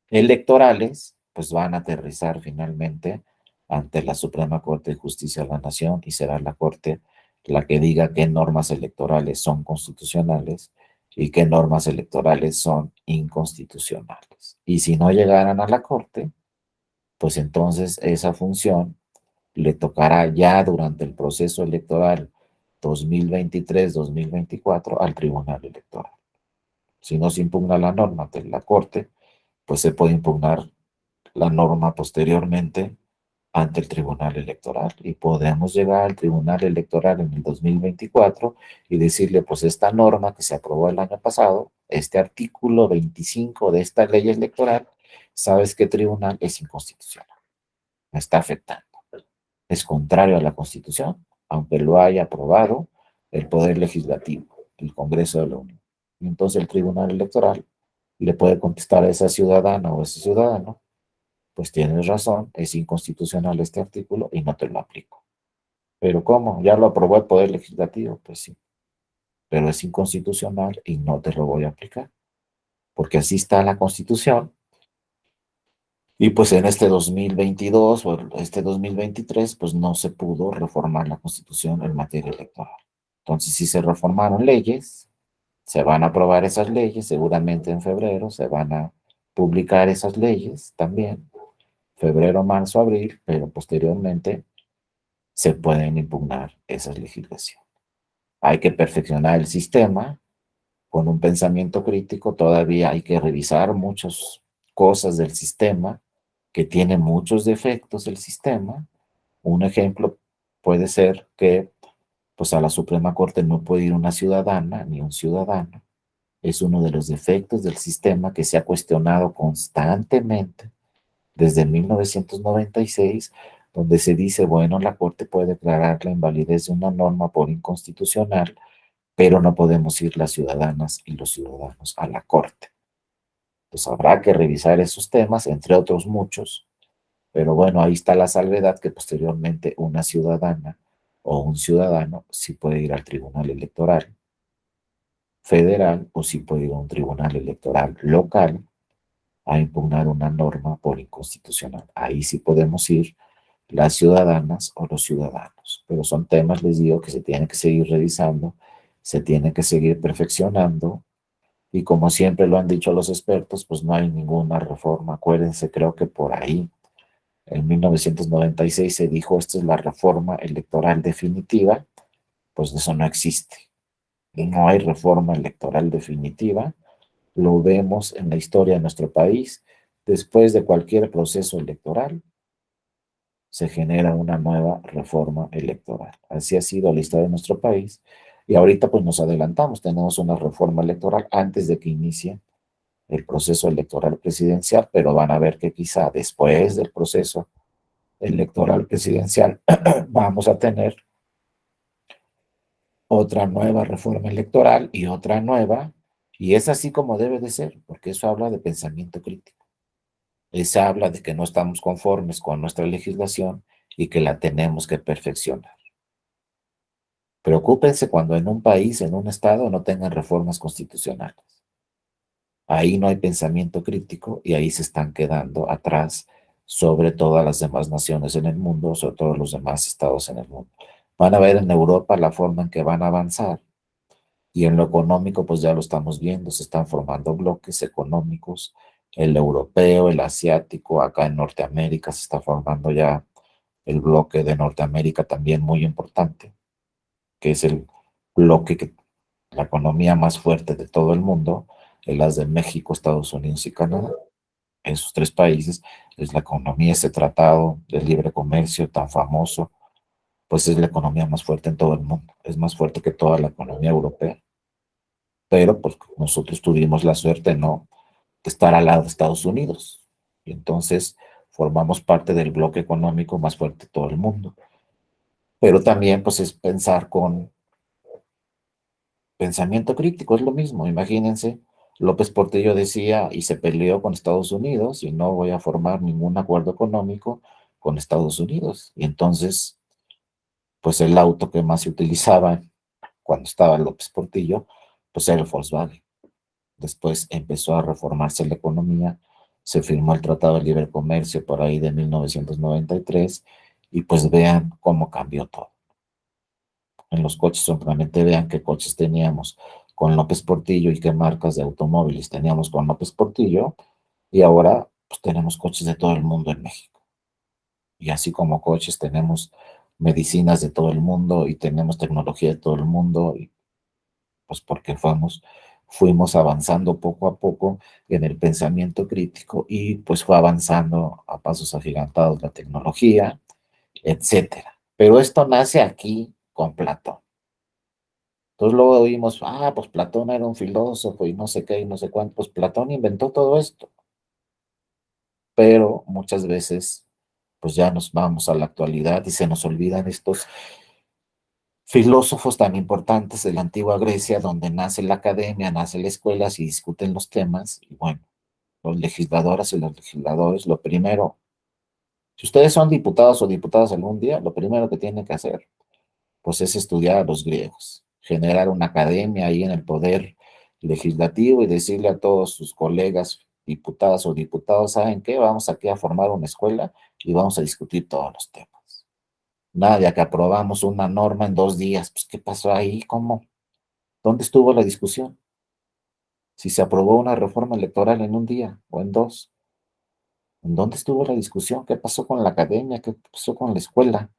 electorales, pues van a aterrizar finalmente ante la Suprema Corte de Justicia de la Nación y será la Corte la que diga qué normas electorales son constitucionales y qué normas electorales son inconstitucionales. Y si no llegaran a la Corte, pues entonces esa función le tocará ya durante el proceso electoral 2023-2024 al Tribunal Electoral. Si no se impugna la norma de la Corte, pues se puede impugnar la norma posteriormente ante el Tribunal Electoral y podemos llegar al Tribunal Electoral en el 2024 y decirle, pues esta norma que se aprobó el año pasado, este artículo 25 de esta ley electoral, ¿sabes qué tribunal es inconstitucional? Me está afectando. Es contrario a la Constitución, aunque lo haya aprobado el Poder Legislativo. el Congreso de la Unión. Y entonces el Tribunal Electoral le puede contestar a esa ciudadana o ese ciudadano, pues tienes razón, es inconstitucional este artículo y no te lo aplico. ¿Pero cómo? ¿Ya lo aprobó el Poder Legislativo? Pues sí, pero es inconstitucional y no te lo voy a aplicar, porque así está la Constitución. Y pues en este 2022 o este 2023, pues no se pudo reformar la Constitución en materia electoral. Entonces, si se reformaron leyes, se van a aprobar esas leyes, seguramente en febrero se van a publicar esas leyes también, febrero, marzo, abril, pero posteriormente se pueden impugnar esas legislaciones. Hay que perfeccionar el sistema con un pensamiento crítico, todavía hay que revisar muchas cosas del sistema, que tiene muchos defectos el sistema. Un ejemplo puede ser que pues a la Suprema Corte no puede ir una ciudadana ni un ciudadano. Es uno de los defectos del sistema que se ha cuestionado constantemente desde 1996, donde se dice, bueno, la Corte puede declarar la invalidez de una norma por inconstitucional, pero no podemos ir las ciudadanas y los ciudadanos a la Corte. Pues habrá que revisar esos temas, entre otros muchos, pero bueno, ahí está la salvedad que posteriormente una ciudadana o un ciudadano sí puede ir al Tribunal Electoral Federal o sí puede ir a un Tribunal Electoral local a impugnar una norma por inconstitucional. Ahí sí podemos ir las ciudadanas o los ciudadanos, pero son temas, les digo, que se tienen que seguir revisando, se tienen que seguir perfeccionando y como siempre lo han dicho los expertos, pues no hay ninguna reforma. Acuérdense, creo que por ahí, en 1996 se dijo, esta es la reforma electoral definitiva, pues eso no existe. No hay reforma electoral definitiva. Lo vemos en la historia de nuestro país. Después de cualquier proceso electoral, se genera una nueva reforma electoral. Así ha sido la historia de nuestro país. Y ahorita pues nos adelantamos, tenemos una reforma electoral antes de que inicie el proceso electoral presidencial, pero van a ver que quizá después del proceso electoral presidencial vamos a tener otra nueva reforma electoral y otra nueva, y es así como debe de ser, porque eso habla de pensamiento crítico. Eso habla de que no estamos conformes con nuestra legislación y que la tenemos que perfeccionar. Preocúpense cuando en un país, en un estado, no tengan reformas constitucionales. Ahí no hay pensamiento crítico y ahí se están quedando atrás sobre todas las demás naciones en el mundo, sobre todos los demás estados en el mundo. Van a ver en Europa la forma en que van a avanzar y en lo económico pues ya lo estamos viendo, se están formando bloques económicos, el europeo, el asiático, acá en Norteamérica se está formando ya el bloque de Norteamérica también muy importante, que es el bloque que la economía más fuerte de todo el mundo, es las de México, Estados Unidos y Canadá. Esos tres países, es la economía, ese tratado de libre comercio tan famoso, pues es la economía más fuerte en todo el mundo, es más fuerte que toda la economía europea. Pero pues nosotros tuvimos la suerte, ¿no?, de estar al lado de Estados Unidos. Y entonces formamos parte del bloque económico más fuerte de todo el mundo. Pero también pues es pensar con pensamiento crítico, es lo mismo. Imagínense, López Portillo decía y se peleó con Estados Unidos y no voy a formar ningún acuerdo económico con Estados Unidos. Y entonces, pues el auto que más se utilizaba cuando estaba López Portillo, pues era el Volkswagen. Después empezó a reformarse la economía, se firmó el Tratado de Libre Comercio por ahí de 1993 y pues vean cómo cambió todo. En los coches solamente vean qué coches teníamos con López Portillo y qué marcas de automóviles teníamos con López Portillo y ahora pues tenemos coches de todo el mundo en México. Y así como coches tenemos medicinas de todo el mundo y tenemos tecnología de todo el mundo, y pues porque fuimos avanzando poco a poco en el pensamiento crítico y pues fue avanzando a pasos agigantados la tecnología, etcétera. Pero esto nace aquí con Platón. Entonces luego oímos, pues Platón era un filósofo y no sé qué y no sé cuánto. Pues Platón inventó todo esto, pero muchas veces pues ya nos vamos a la actualidad y se nos olvidan estos filósofos tan importantes de la antigua Grecia, donde nace la academia, nace la escuela, se discuten los temas, y bueno, los legisladoras y los legisladores, lo primero, si ustedes son diputados o diputadas algún día, lo primero que tienen que hacer, pues es estudiar a los griegos, generar una academia ahí en el poder legislativo y decirle a todos sus colegas diputadas o diputados, ¿saben qué? Vamos aquí a formar una escuela y vamos a discutir todos los temas. Nada de que aprobamos una norma en 2 días. Pues, ¿qué pasó ahí? ¿Cómo? ¿Dónde estuvo la discusión? Si se aprobó una reforma electoral en un día o en dos, ¿en dónde estuvo la discusión? ¿Qué pasó con la academia? ¿Qué pasó con la escuela?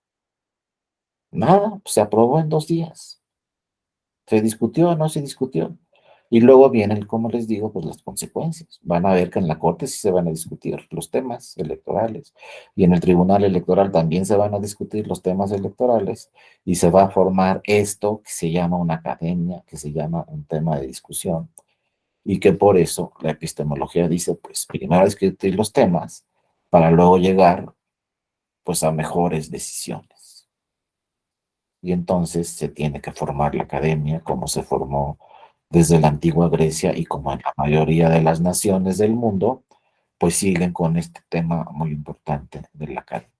Nada, pues se aprobó en 2 días. ¿Se discutió o no se discutió? Y luego vienen, como les digo, pues las consecuencias. Van a ver que en la Corte sí se van a discutir los temas electorales y en el Tribunal Electoral también se van a discutir los temas electorales y se va a formar esto que se llama una academia, que se llama un tema de discusión y que por eso la epistemología dice, pues primero discutir los temas para luego llegar pues a mejores decisiones. Y entonces se tiene que formar la academia como se formó desde la antigua Grecia y como en la mayoría de las naciones del mundo, pues siguen con este tema muy importante de la academia.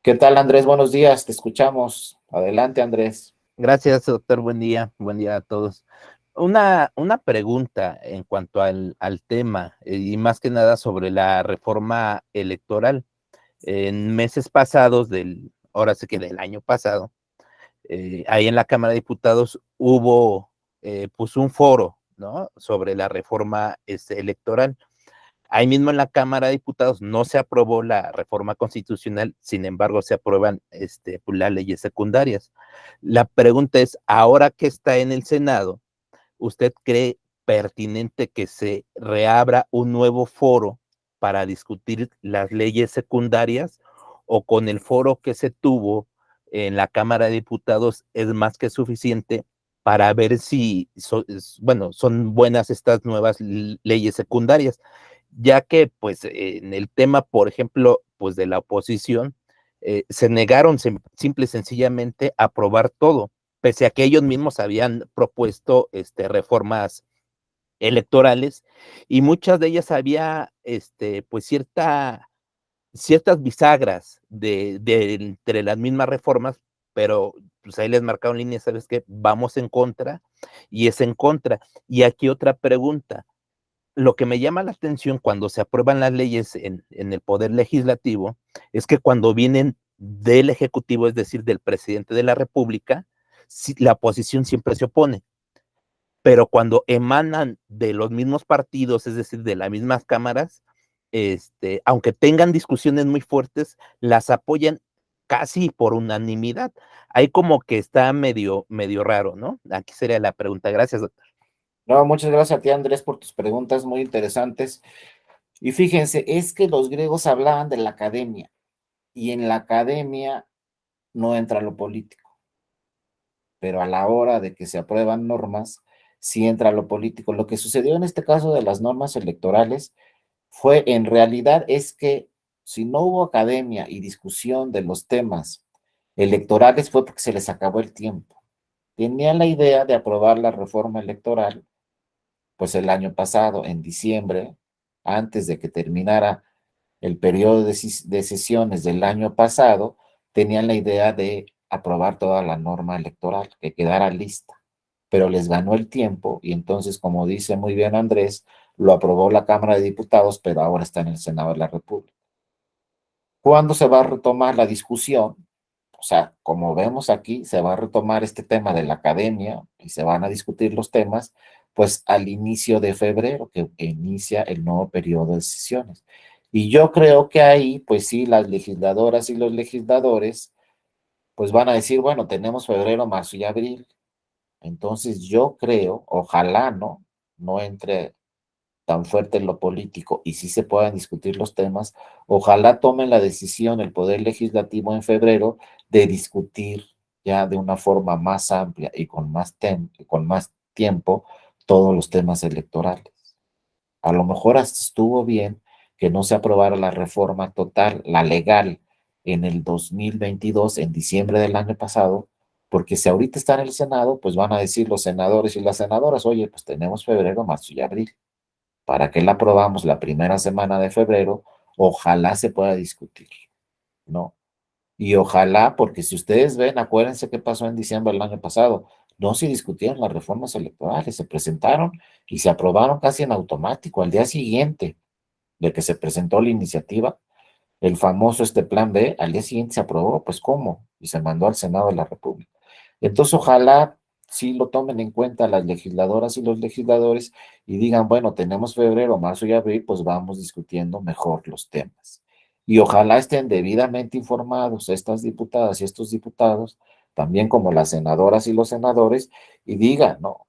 ¿Qué tal, Andrés? Buenos días, te escuchamos. Adelante, Andrés. Gracias, doctor. Buen día a todos. Una pregunta en cuanto al tema y más que nada sobre la reforma electoral. En meses pasados, ahora sí que del año pasado, ahí en la Cámara de Diputados hubo pues un foro, ¿no? Sobre la reforma electoral. Ahí mismo en la Cámara de Diputados no se aprobó la reforma constitucional, sin embargo se aprueban pues, las leyes secundarias. La pregunta es, ahora que está en el Senado, ¿usted cree pertinente que se reabra un nuevo foro para discutir las leyes secundarias o con el foro que se tuvo en la Cámara de Diputados es más que suficiente para ver si bueno, son buenas estas nuevas leyes secundarias? Ya que pues en el tema, por ejemplo, pues de la oposición, se negaron simple y sencillamente a aprobar todo, pese a que ellos mismos habían propuesto reformas electorales y muchas de ellas había pues ciertas bisagras entre las mismas reformas, pero pues ahí les marcaron líneas, ¿sabes qué? Vamos en contra y es en contra. Y aquí otra pregunta, lo que me llama la atención cuando se aprueban las leyes en el Poder Legislativo es que cuando vienen del Ejecutivo, es decir, del presidente de la República, la oposición siempre se opone, pero cuando emanan de los mismos partidos, es decir, de las mismas cámaras, aunque tengan discusiones muy fuertes, las apoyan casi por unanimidad. Ahí como que está medio raro, ¿no? Aquí sería la pregunta. Gracias, doctor. No, muchas gracias a ti, Andrés, por tus preguntas muy interesantes. Y fíjense, es que los griegos hablaban de la academia y en la academia no entra lo político, pero a la hora de que se aprueban normas, sí entra lo político. Lo que sucedió en este caso de las normas electorales fue, en realidad, es que si no hubo academia y discusión de los temas electorales fue porque se les acabó el tiempo. Tenían la idea de aprobar la reforma electoral, pues el año pasado, en diciembre, antes de que terminara el periodo de sesiones del año pasado, tenían la idea de aprobar toda la norma electoral, que quedara lista, pero les ganó el tiempo y entonces, como dice muy bien Andrés, lo aprobó la Cámara de Diputados, pero ahora está en el Senado de la República. ¿Cuándo se va a retomar la discusión? O sea, como vemos aquí, se va a retomar este tema de la academia y se van a discutir los temas, pues al inicio de febrero, que inicia el nuevo periodo de sesiones. Y yo creo que ahí, pues sí, las legisladoras y los legisladores, pues van a decir, bueno, tenemos febrero, marzo y abril. Entonces yo creo, ojalá no entre tan fuerte en lo político y sí se puedan discutir los temas, ojalá tomen la decisión el Poder Legislativo en febrero de discutir ya de una forma más amplia y con más tiempo todos los temas electorales. A lo mejor hasta estuvo bien que no se aprobara la reforma total, la legal, en el 2022, en diciembre del año pasado, porque si ahorita está en el Senado, pues van a decir los senadores y las senadoras, oye, pues tenemos febrero, marzo y abril. ¿Para qué la aprobamos la primera semana de febrero? Ojalá se pueda discutir, ¿no? Y ojalá, porque si ustedes ven, acuérdense qué pasó en diciembre del año pasado, no se discutieron las reformas electorales, se presentaron y se aprobaron casi en automático. Al día siguiente de que se presentó la iniciativa, el famoso plan B, al día siguiente se aprobó, pues ¿cómo? Y se mandó al Senado de la República. Entonces, ojalá sí lo tomen en cuenta las legisladoras y los legisladores y digan, bueno, tenemos febrero, marzo y abril, pues vamos discutiendo mejor los temas. Y ojalá estén debidamente informados estas diputadas y estos diputados, también como las senadoras y los senadores, y digan, no,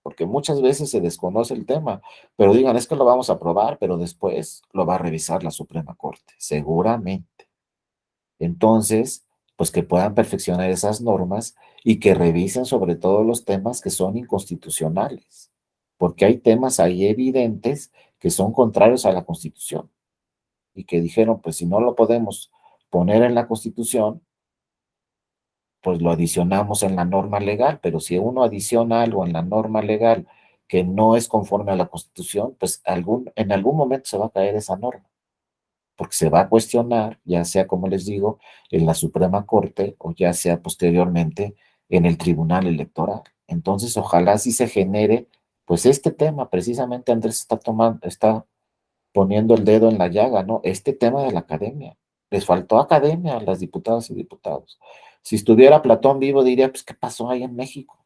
porque muchas veces se desconoce el tema, pero digan, es que lo vamos a aprobar, pero después lo va a revisar la Suprema Corte, seguramente. Entonces, pues que puedan perfeccionar esas normas y que revisen sobre todo los temas que son inconstitucionales, porque hay temas ahí evidentes que son contrarios a la Constitución y que dijeron, pues si no lo podemos poner en la Constitución, pues lo adicionamos en la norma legal, pero si uno adiciona algo en la norma legal que no es conforme a la Constitución, pues en algún momento se va a caer esa norma, porque se va a cuestionar, ya sea, como les digo, en la Suprema Corte o ya sea posteriormente en el Tribunal Electoral. Entonces, ojalá sí se genere, pues este tema, precisamente Andrés está poniendo el dedo en la llaga, ¿no? Este tema de la academia. Les faltó academia a las diputadas y diputados. Si estuviera Platón vivo, diría, pues, ¿qué pasó ahí en México?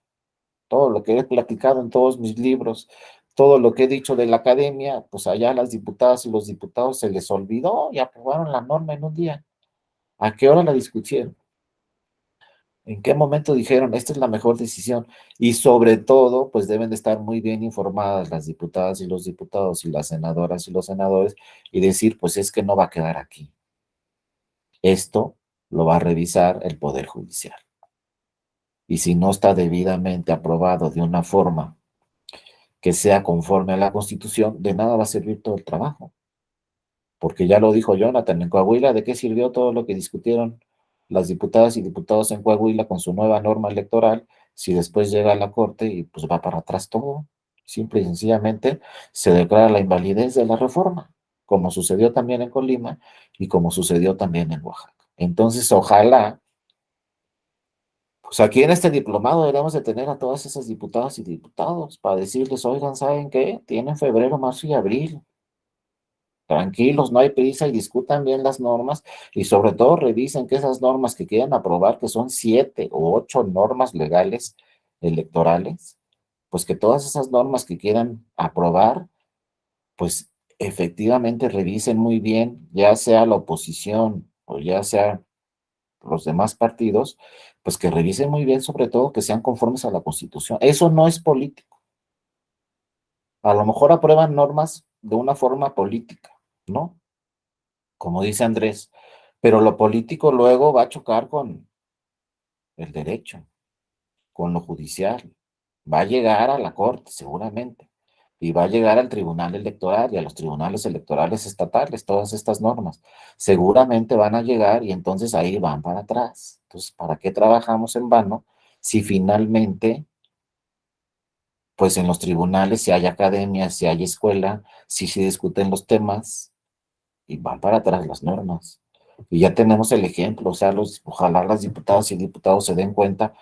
Todo lo que he platicado en todos mis libros, todo lo que he dicho de la academia, pues allá a las diputadas y los diputados se les olvidó y aprobaron la norma en un día. ¿A qué hora la discutieron? ¿En qué momento dijeron, esta es la mejor decisión? Y sobre todo, pues deben de estar muy bien informadas las diputadas y los diputados y las senadoras y los senadores y decir, pues es que no va a quedar aquí. Esto lo va a revisar el Poder Judicial. Y si no está debidamente aprobado de una forma que sea conforme a la Constitución, de nada va a servir todo el trabajo. Porque ya lo dijo Jonathan, en Coahuila, ¿de qué sirvió todo lo que discutieron las diputadas y diputados en Coahuila con su nueva norma electoral si después llega a la Corte y pues va para atrás todo? Simple y sencillamente se declara la invalidez de la reforma, como sucedió también en Colima y como sucedió también en Oaxaca. Entonces, ojalá, pues aquí en este diplomado deberíamos de tener a todas esas diputadas y diputados para decirles, oigan, ¿saben qué? Tienen febrero, marzo y abril. Tranquilos, no hay prisa y discutan bien las normas y sobre todo revisen que esas normas que quieren aprobar, que son 7 u 8 normas legales electorales, pues que todas esas normas que quieran aprobar, pues efectivamente revisen muy bien, ya sea la oposición o ya sea los demás partidos, pues que revisen muy bien, sobre todo que sean conformes a la Constitución. Eso no es político. A lo mejor aprueban normas de una forma política, ¿no? Como dice Andrés, pero lo político luego va a chocar con el derecho, con lo judicial, va a llegar a la Corte seguramente, y va a llegar al Tribunal Electoral y a los tribunales electorales estatales, todas estas normas, seguramente van a llegar y entonces ahí van para atrás. Entonces, ¿para qué trabajamos en vano si finalmente, pues en los tribunales, si hay academia, si hay escuela, si se discuten los temas, y van para atrás las normas? Y ya tenemos el ejemplo, o sea, ojalá las diputadas y diputados se den cuenta,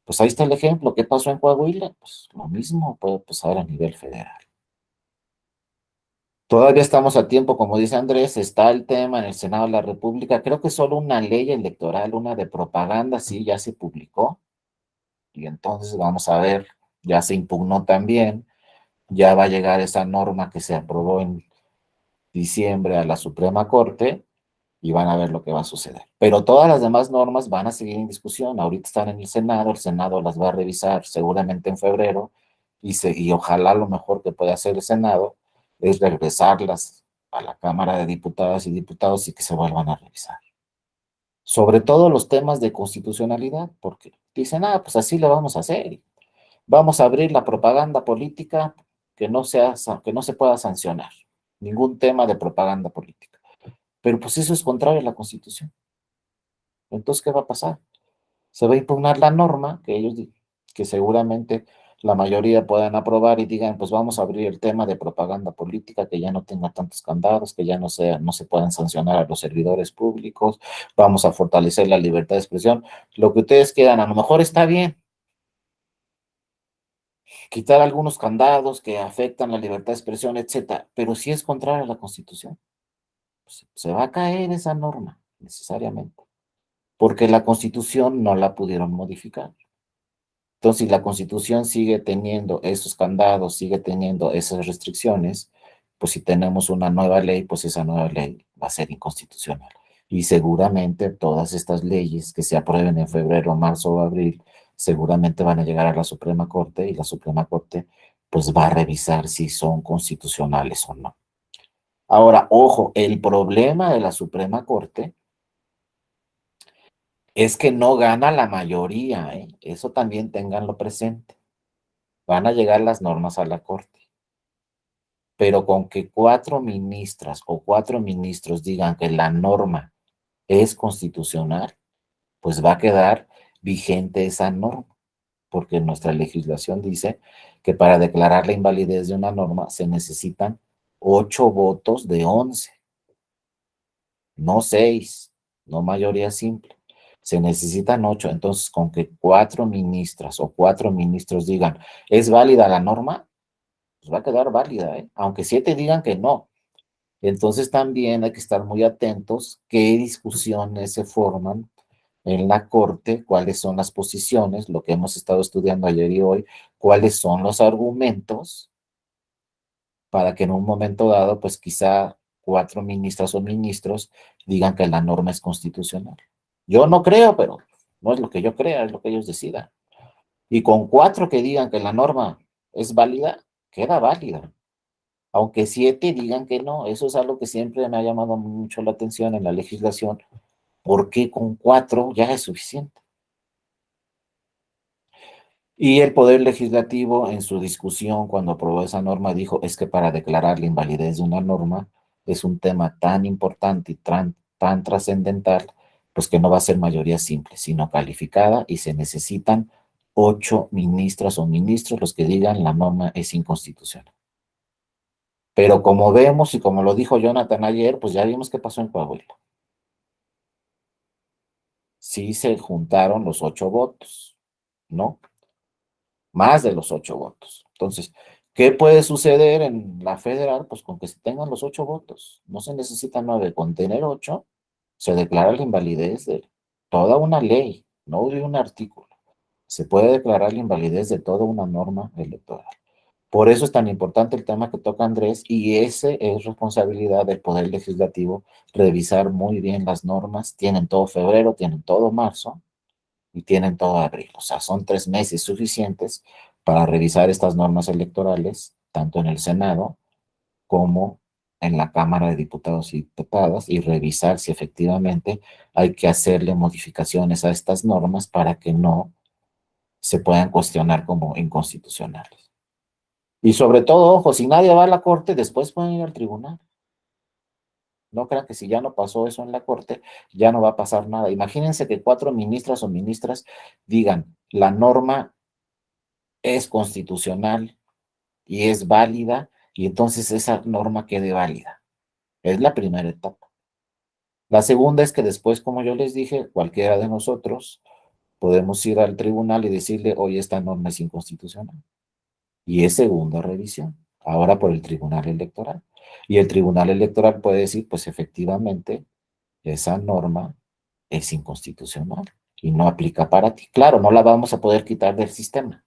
pues ahí está el ejemplo, ¿qué pasó en Coahuila? Pues lo mismo puede pasar a nivel federal. Todavía estamos a tiempo, como dice Andrés, está el tema en el Senado de la República, creo que solo una ley electoral, una de propaganda, sí, ya se publicó, y entonces vamos a ver, ya se impugnó también, ya va a llegar esa norma que se aprobó en diciembre a la Suprema Corte, y van a ver lo que va a suceder. Pero todas las demás normas van a seguir en discusión. Ahorita están en el Senado las va a revisar seguramente en febrero y ojalá lo mejor que puede hacer el Senado es regresarlas a la Cámara de Diputadas y Diputados y que se vuelvan a revisar. Sobre todo los temas de constitucionalidad, porque dicen, pues así lo vamos a hacer. Vamos a abrir la propaganda política que no se pueda sancionar. Ningún tema de propaganda política. Pero pues eso es contrario a la Constitución. Entonces, ¿qué va a pasar? Se va a impugnar la norma que seguramente la mayoría puedan aprobar y digan, pues vamos a abrir el tema de propaganda política, que ya no tenga tantos candados, que ya no se puedan sancionar a los servidores públicos, vamos a fortalecer la libertad de expresión. Lo que ustedes quieran, a lo mejor está bien, quitar algunos candados que afectan la libertad de expresión, etcétera, pero si es contraria a la Constitución, pues, se va a caer esa norma necesariamente, porque la Constitución no la pudieron modificar. Entonces, si la Constitución sigue teniendo esos candados, sigue teniendo esas restricciones, pues si tenemos una nueva ley, pues esa nueva ley va a ser inconstitucional. Y seguramente todas estas leyes que se aprueben en febrero, marzo o abril, seguramente van a llegar a la Suprema Corte y la Suprema Corte pues va a revisar si son constitucionales o no. Ahora, ojo, el problema de la Suprema Corte es que no gana la mayoría, ¿eh? Eso también ténganlo presente. Van a llegar las normas a la Corte, pero con que 4 ministras o 4 ministros digan que la norma es constitucional, pues va a quedar vigente esa norma, porque nuestra legislación dice que para declarar la invalidez de una norma se necesitan 8 votos de 11, no 6, no mayoría simple. Se necesitan 8, entonces con que 4 ministras o 4 ministros digan, ¿es válida la norma? Pues va a quedar válida, ¿eh? Aunque 7 digan que no. Entonces también hay que estar muy atentos qué discusiones se forman en la Corte, cuáles son las posiciones, lo que hemos estado estudiando ayer y hoy, cuáles son los argumentos para que en un momento dado, pues quizá 4 ministras o ministros digan que la norma es constitucional. Yo no creo, pero no es lo que yo crea, es lo que ellos decidan. Y con 4 que digan que la norma es válida, queda válida. Aunque 7 digan que no, eso es algo que siempre me ha llamado mucho la atención en la legislación, porque con 4 ya es suficiente. Y el Poder Legislativo en su discusión cuando aprobó esa norma dijo, es que para declarar la invalidez de una norma es un tema tan importante y tan trascendental, pues que no va a ser mayoría simple, sino calificada y se necesitan 8 ministras o ministros los que digan la norma es inconstitucional. Pero como vemos y como lo dijo Jonathan ayer, pues ya vimos qué pasó en Coahuila. Sí se juntaron los 8 votos, ¿no? Más de los 8 votos. Entonces, ¿qué puede suceder en la federal? Pues con que se tengan los 8 votos. No se necesitan 9. Con tener 8, se declara la invalidez de toda una ley, no de un artículo. Se puede declarar la invalidez de toda una norma electoral. Por eso es tan importante el tema que toca Andrés y ese es responsabilidad del Poder Legislativo revisar muy bien las normas. Tienen todo febrero, tienen todo marzo y tienen todo abril. O sea, son 3 meses suficientes para revisar estas normas electorales, tanto en el Senado como en la Cámara de Diputados y Diputadas, y revisar si efectivamente hay que hacerle modificaciones a estas normas para que no se puedan cuestionar como inconstitucionales. Y sobre todo, ojo, si nadie va a la corte, después pueden ir al tribunal. No crean que si ya no pasó eso en la corte, ya no va a pasar nada. Imagínense que 4 ministras o ministras digan, la norma es constitucional y es válida, y entonces esa norma quede válida. Es la primera etapa. La segunda es que después, como yo les dije, cualquiera de nosotros podemos ir al tribunal y decirle, oye, esta norma es inconstitucional. Y es segunda revisión, ahora por el Tribunal Electoral. Y el Tribunal Electoral puede decir, pues efectivamente, esa norma es inconstitucional y no aplica para ti. Claro, no la vamos a poder quitar del sistema.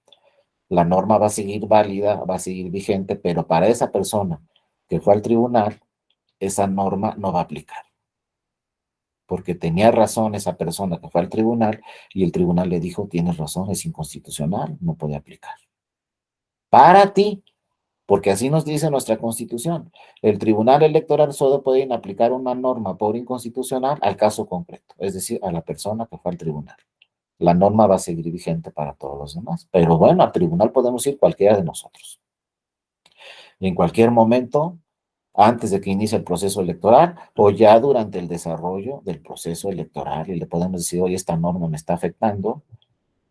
La norma va a seguir válida, va a seguir vigente, pero para esa persona que fue al tribunal, esa norma no va a aplicar. Porque tenía razón esa persona que fue al tribunal y el tribunal le dijo, tienes razón, es inconstitucional, no puede aplicar. Para ti, porque así nos dice nuestra Constitución. El Tribunal Electoral solo puede aplicar una norma por inconstitucional al caso concreto, es decir, a la persona que fue al tribunal. La norma va a seguir vigente para todos los demás, pero bueno, al tribunal podemos ir cualquiera de nosotros. Y en cualquier momento antes de que inicie el proceso electoral o ya durante el desarrollo del proceso electoral y le podemos decir, oye, esta norma me está afectando,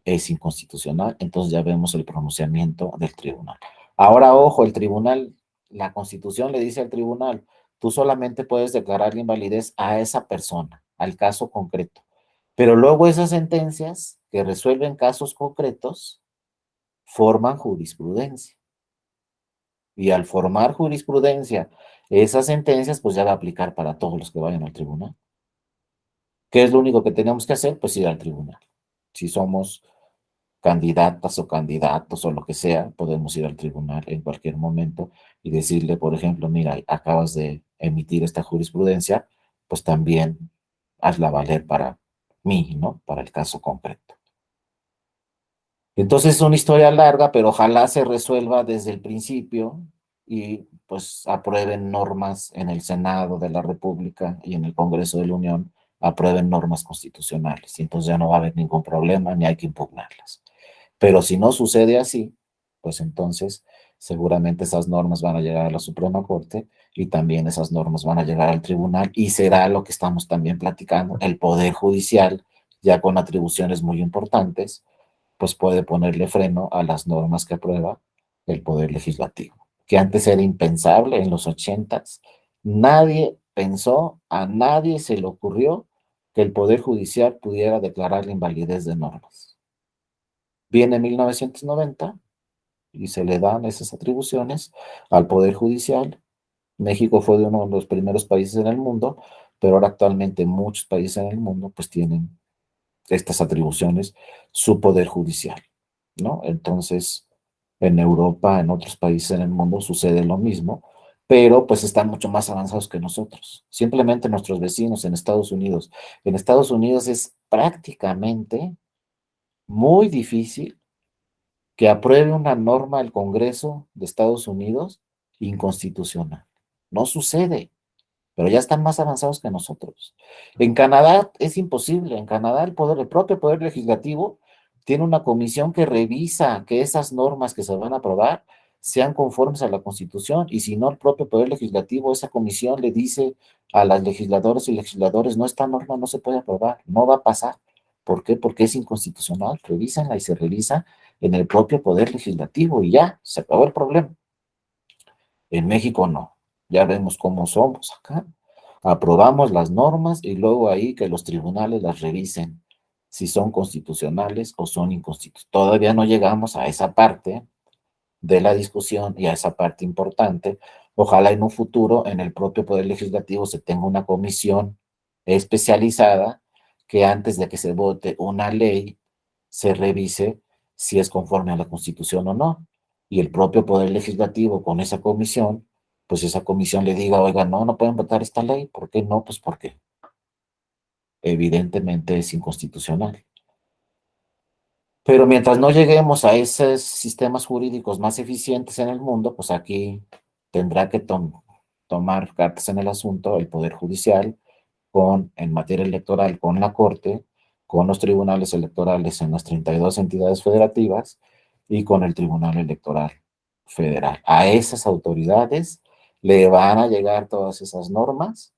es inconstitucional, entonces ya vemos el pronunciamiento del tribunal. Ahora, ojo, el tribunal, la Constitución le dice al tribunal, tú solamente puedes declarar la invalidez a esa persona, al caso concreto. Pero luego esas sentencias que resuelven casos concretos forman jurisprudencia. Y al formar jurisprudencia, esas sentencias pues ya va a aplicar para todos los que vayan al tribunal. ¿Qué es lo único que tenemos que hacer? Pues ir al tribunal. Si somos candidatas o candidatos o lo que sea, podemos ir al tribunal en cualquier momento y decirle, por ejemplo, mira, acabas de emitir esta jurisprudencia, pues también hazla valer para mí, ¿no? Para el caso concreto. Entonces es una historia larga, pero ojalá se resuelva desde el principio y pues aprueben normas en el Senado de la República y en el Congreso de la Unión, aprueben normas constitucionales y entonces ya no va a haber ningún problema ni hay que impugnarlas. Pero si no sucede así, pues entonces seguramente esas normas van a llegar a la Suprema Corte y también esas normas van a llegar al tribunal y será lo que estamos también platicando, el Poder Judicial, ya con atribuciones muy importantes, pues puede ponerle freno a las normas que aprueba el Poder Legislativo, que antes era impensable en los 80s. Nadie pensó, a nadie se le ocurrió que el Poder Judicial pudiera declarar la invalidez de normas. Viene 1990 y se le dan esas atribuciones al Poder Judicial. México fue de uno de los primeros países en el mundo, pero ahora actualmente muchos países en el mundo pues tienen estas atribuciones, su Poder Judicial, ¿no? Entonces, en Europa, en otros países en el mundo sucede lo mismo, pero pues están mucho más avanzados que nosotros. Simplemente nuestros vecinos en Estados Unidos. En Estados Unidos es prácticamente muy difícil que apruebe una norma el Congreso de Estados Unidos inconstitucional. No sucede, pero ya están más avanzados que nosotros. En Canadá es imposible. En Canadá el propio poder legislativo tiene una comisión que revisa que esas normas que se van a aprobar sean conformes a la Constitución y si no el propio poder legislativo, esa comisión le dice a las legisladoras y legisladores, no, esta norma no se puede aprobar, no va a pasar. ¿Por qué? Porque es inconstitucional. Revísenla y se revisa en el propio poder legislativo y ya, se acabó el problema. En México no. Ya vemos cómo somos acá. Aprobamos las normas y luego ahí que los tribunales las revisen si son constitucionales o son inconstitucionales. Todavía no llegamos a esa parte de la discusión y a esa parte importante. Ojalá en un futuro en el propio Poder Legislativo se tenga una comisión especializada que antes de que se vote una ley se revise si es conforme a la Constitución o no. Y el propio Poder Legislativo con esa comisión, pues esa comisión le diga, oiga, no, no pueden votar esta ley. ¿Por qué no? Pues porque evidentemente es inconstitucional. Pero mientras no lleguemos a esos sistemas jurídicos más eficientes en el mundo, pues aquí tendrá que tomar cartas en el asunto el Poder Judicial en materia electoral con la Corte, con los tribunales electorales en las 32 entidades federativas y con el Tribunal Electoral Federal. A esas autoridades le van a llegar todas esas normas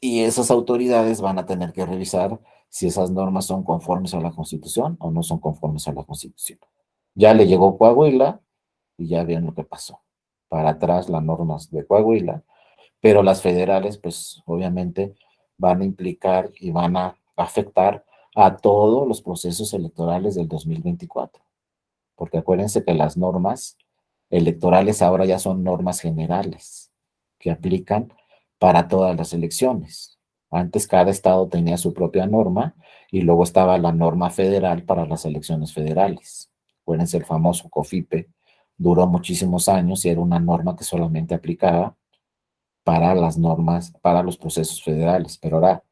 y esas autoridades van a tener que revisar si esas normas son conformes a la Constitución o no son conformes a la Constitución. Ya le llegó Coahuila y ya ven lo que pasó. Para atrás las normas de Coahuila, pero las federales, pues obviamente van a implicar y van a afectar a todos los procesos electorales del 2024. Porque acuérdense que las normas electorales ahora ya son normas generales que aplican para todas las elecciones. Antes cada estado tenía su propia norma y luego estaba la norma federal para las elecciones federales. Acuérdense el famoso COFIPE, duró muchísimos años y era una norma que solamente aplicaba para las normas, para los procesos federales, pero ahora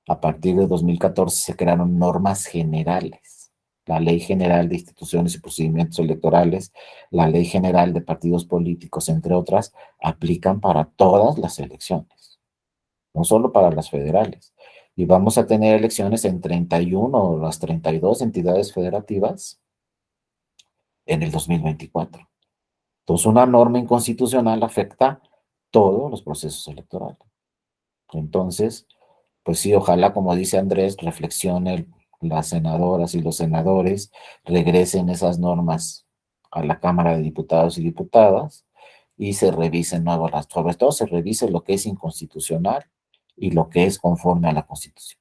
a partir de 2014 se crearon normas generales. La Ley General de Instituciones y Procedimientos Electorales, la Ley General de Partidos Políticos, entre otras, aplican para todas las elecciones, no solo para las federales. Y vamos a tener elecciones en 31 o las 32 entidades federativas en el 2024. Entonces, una norma inconstitucional afecta todos los procesos electorales. Entonces, pues sí, ojalá, como dice Andrés, reflexione las senadoras y los senadores, regresen esas normas a la Cámara de Diputados y Diputadas y se revisen nuevas, sobre todo se revise lo que es inconstitucional y lo que es conforme a la Constitución.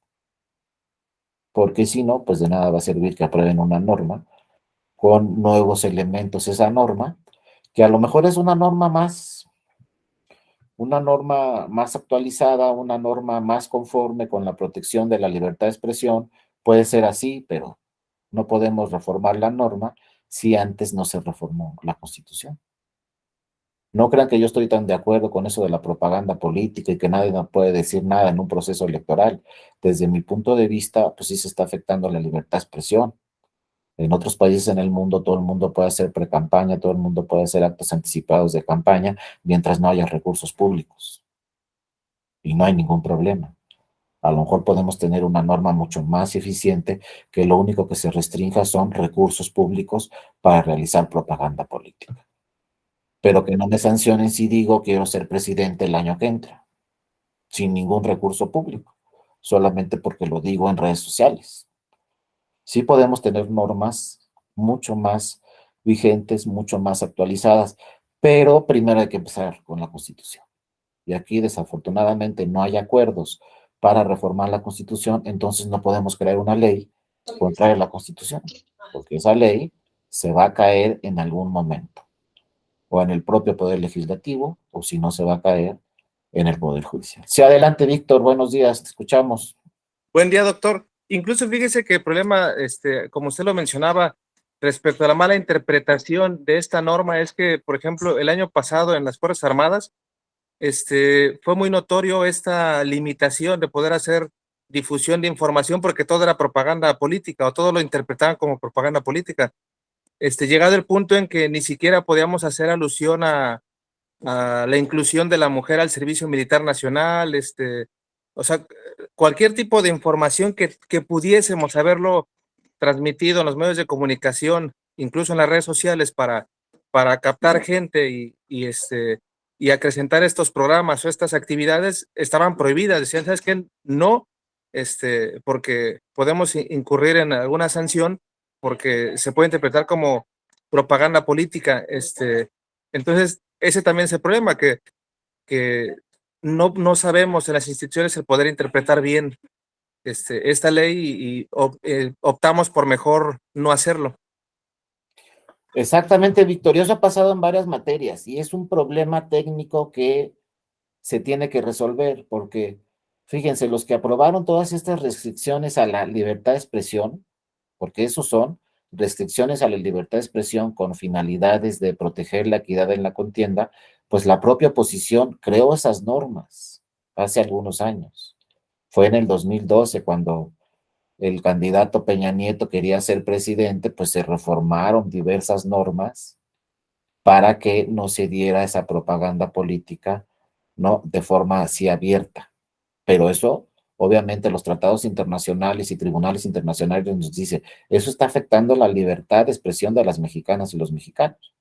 Porque si no, pues de nada va a servir que aprueben una norma con nuevos elementos, esa norma, que a lo mejor es una norma más actualizada, una norma más conforme con la protección de la libertad de expresión, puede ser así, pero no podemos reformar la norma si antes no se reformó la Constitución. No crean que yo estoy tan de acuerdo con eso de la propaganda política y que nadie nos puede decir nada en un proceso electoral. Desde mi punto de vista, pues sí se está afectando la libertad de expresión. En otros países en el mundo, todo el mundo puede hacer precampaña, todo el mundo puede hacer actos anticipados de campaña mientras no haya recursos públicos. Y no hay ningún problema. A lo mejor podemos tener una norma mucho más eficiente que lo único que se restrinja son recursos públicos para realizar propaganda política. Pero que no me sancionen si digo quiero ser presidente el año que entra, sin ningún recurso público, solamente porque lo digo en redes sociales. Sí podemos tener normas mucho más vigentes, mucho más actualizadas, pero primero hay que empezar con la Constitución. Y aquí desafortunadamente no hay acuerdos para reformar la Constitución, entonces no podemos crear una ley contraria a la Constitución, porque esa ley se va a caer en algún momento, o en el propio Poder Legislativo, o si no se va a caer en el Poder Judicial. Sí, adelante, Víctor, buenos días, te escuchamos. Buen día, doctor. Incluso fíjese que el problema, como usted lo mencionaba, respecto a la mala interpretación de esta norma es que, por ejemplo, el año pasado en las Fuerzas Armadas, fue muy notorio esta limitación de poder hacer difusión de información porque todo era propaganda política o todo lo interpretaban como propaganda política. Llegado el punto en que ni siquiera podíamos hacer alusión a la inclusión de la mujer al servicio militar nacional, o sea, cualquier tipo de información que pudiésemos haberlo transmitido en los medios de comunicación, incluso en las redes sociales, para captar gente y acrecentar estos programas o estas actividades, estaban prohibidas. Decían, ¿sabes qué? No, porque podemos incurrir en alguna sanción porque se puede interpretar como propaganda política. Entonces, ese también es el problema, que no sabemos en las instituciones el poder interpretar bien esta ley y optamos por mejor no hacerlo. Exactamente, Víctor, eso ha pasado en varias materias y es un problema técnico que se tiene que resolver, porque fíjense, los que aprobaron todas estas restricciones a la libertad de expresión, porque esos son restricciones a la libertad de expresión con finalidades de proteger la equidad en la contienda, pues la propia oposición creó esas normas hace algunos años. Fue en el 2012 cuando el candidato Peña Nieto quería ser presidente, pues se reformaron diversas normas para que no se diera esa propaganda política, ¿no? De forma así abierta. Pero eso, obviamente, los tratados internacionales y tribunales internacionales nos dicen, eso está afectando la libertad de expresión de las mexicanas y los mexicanos.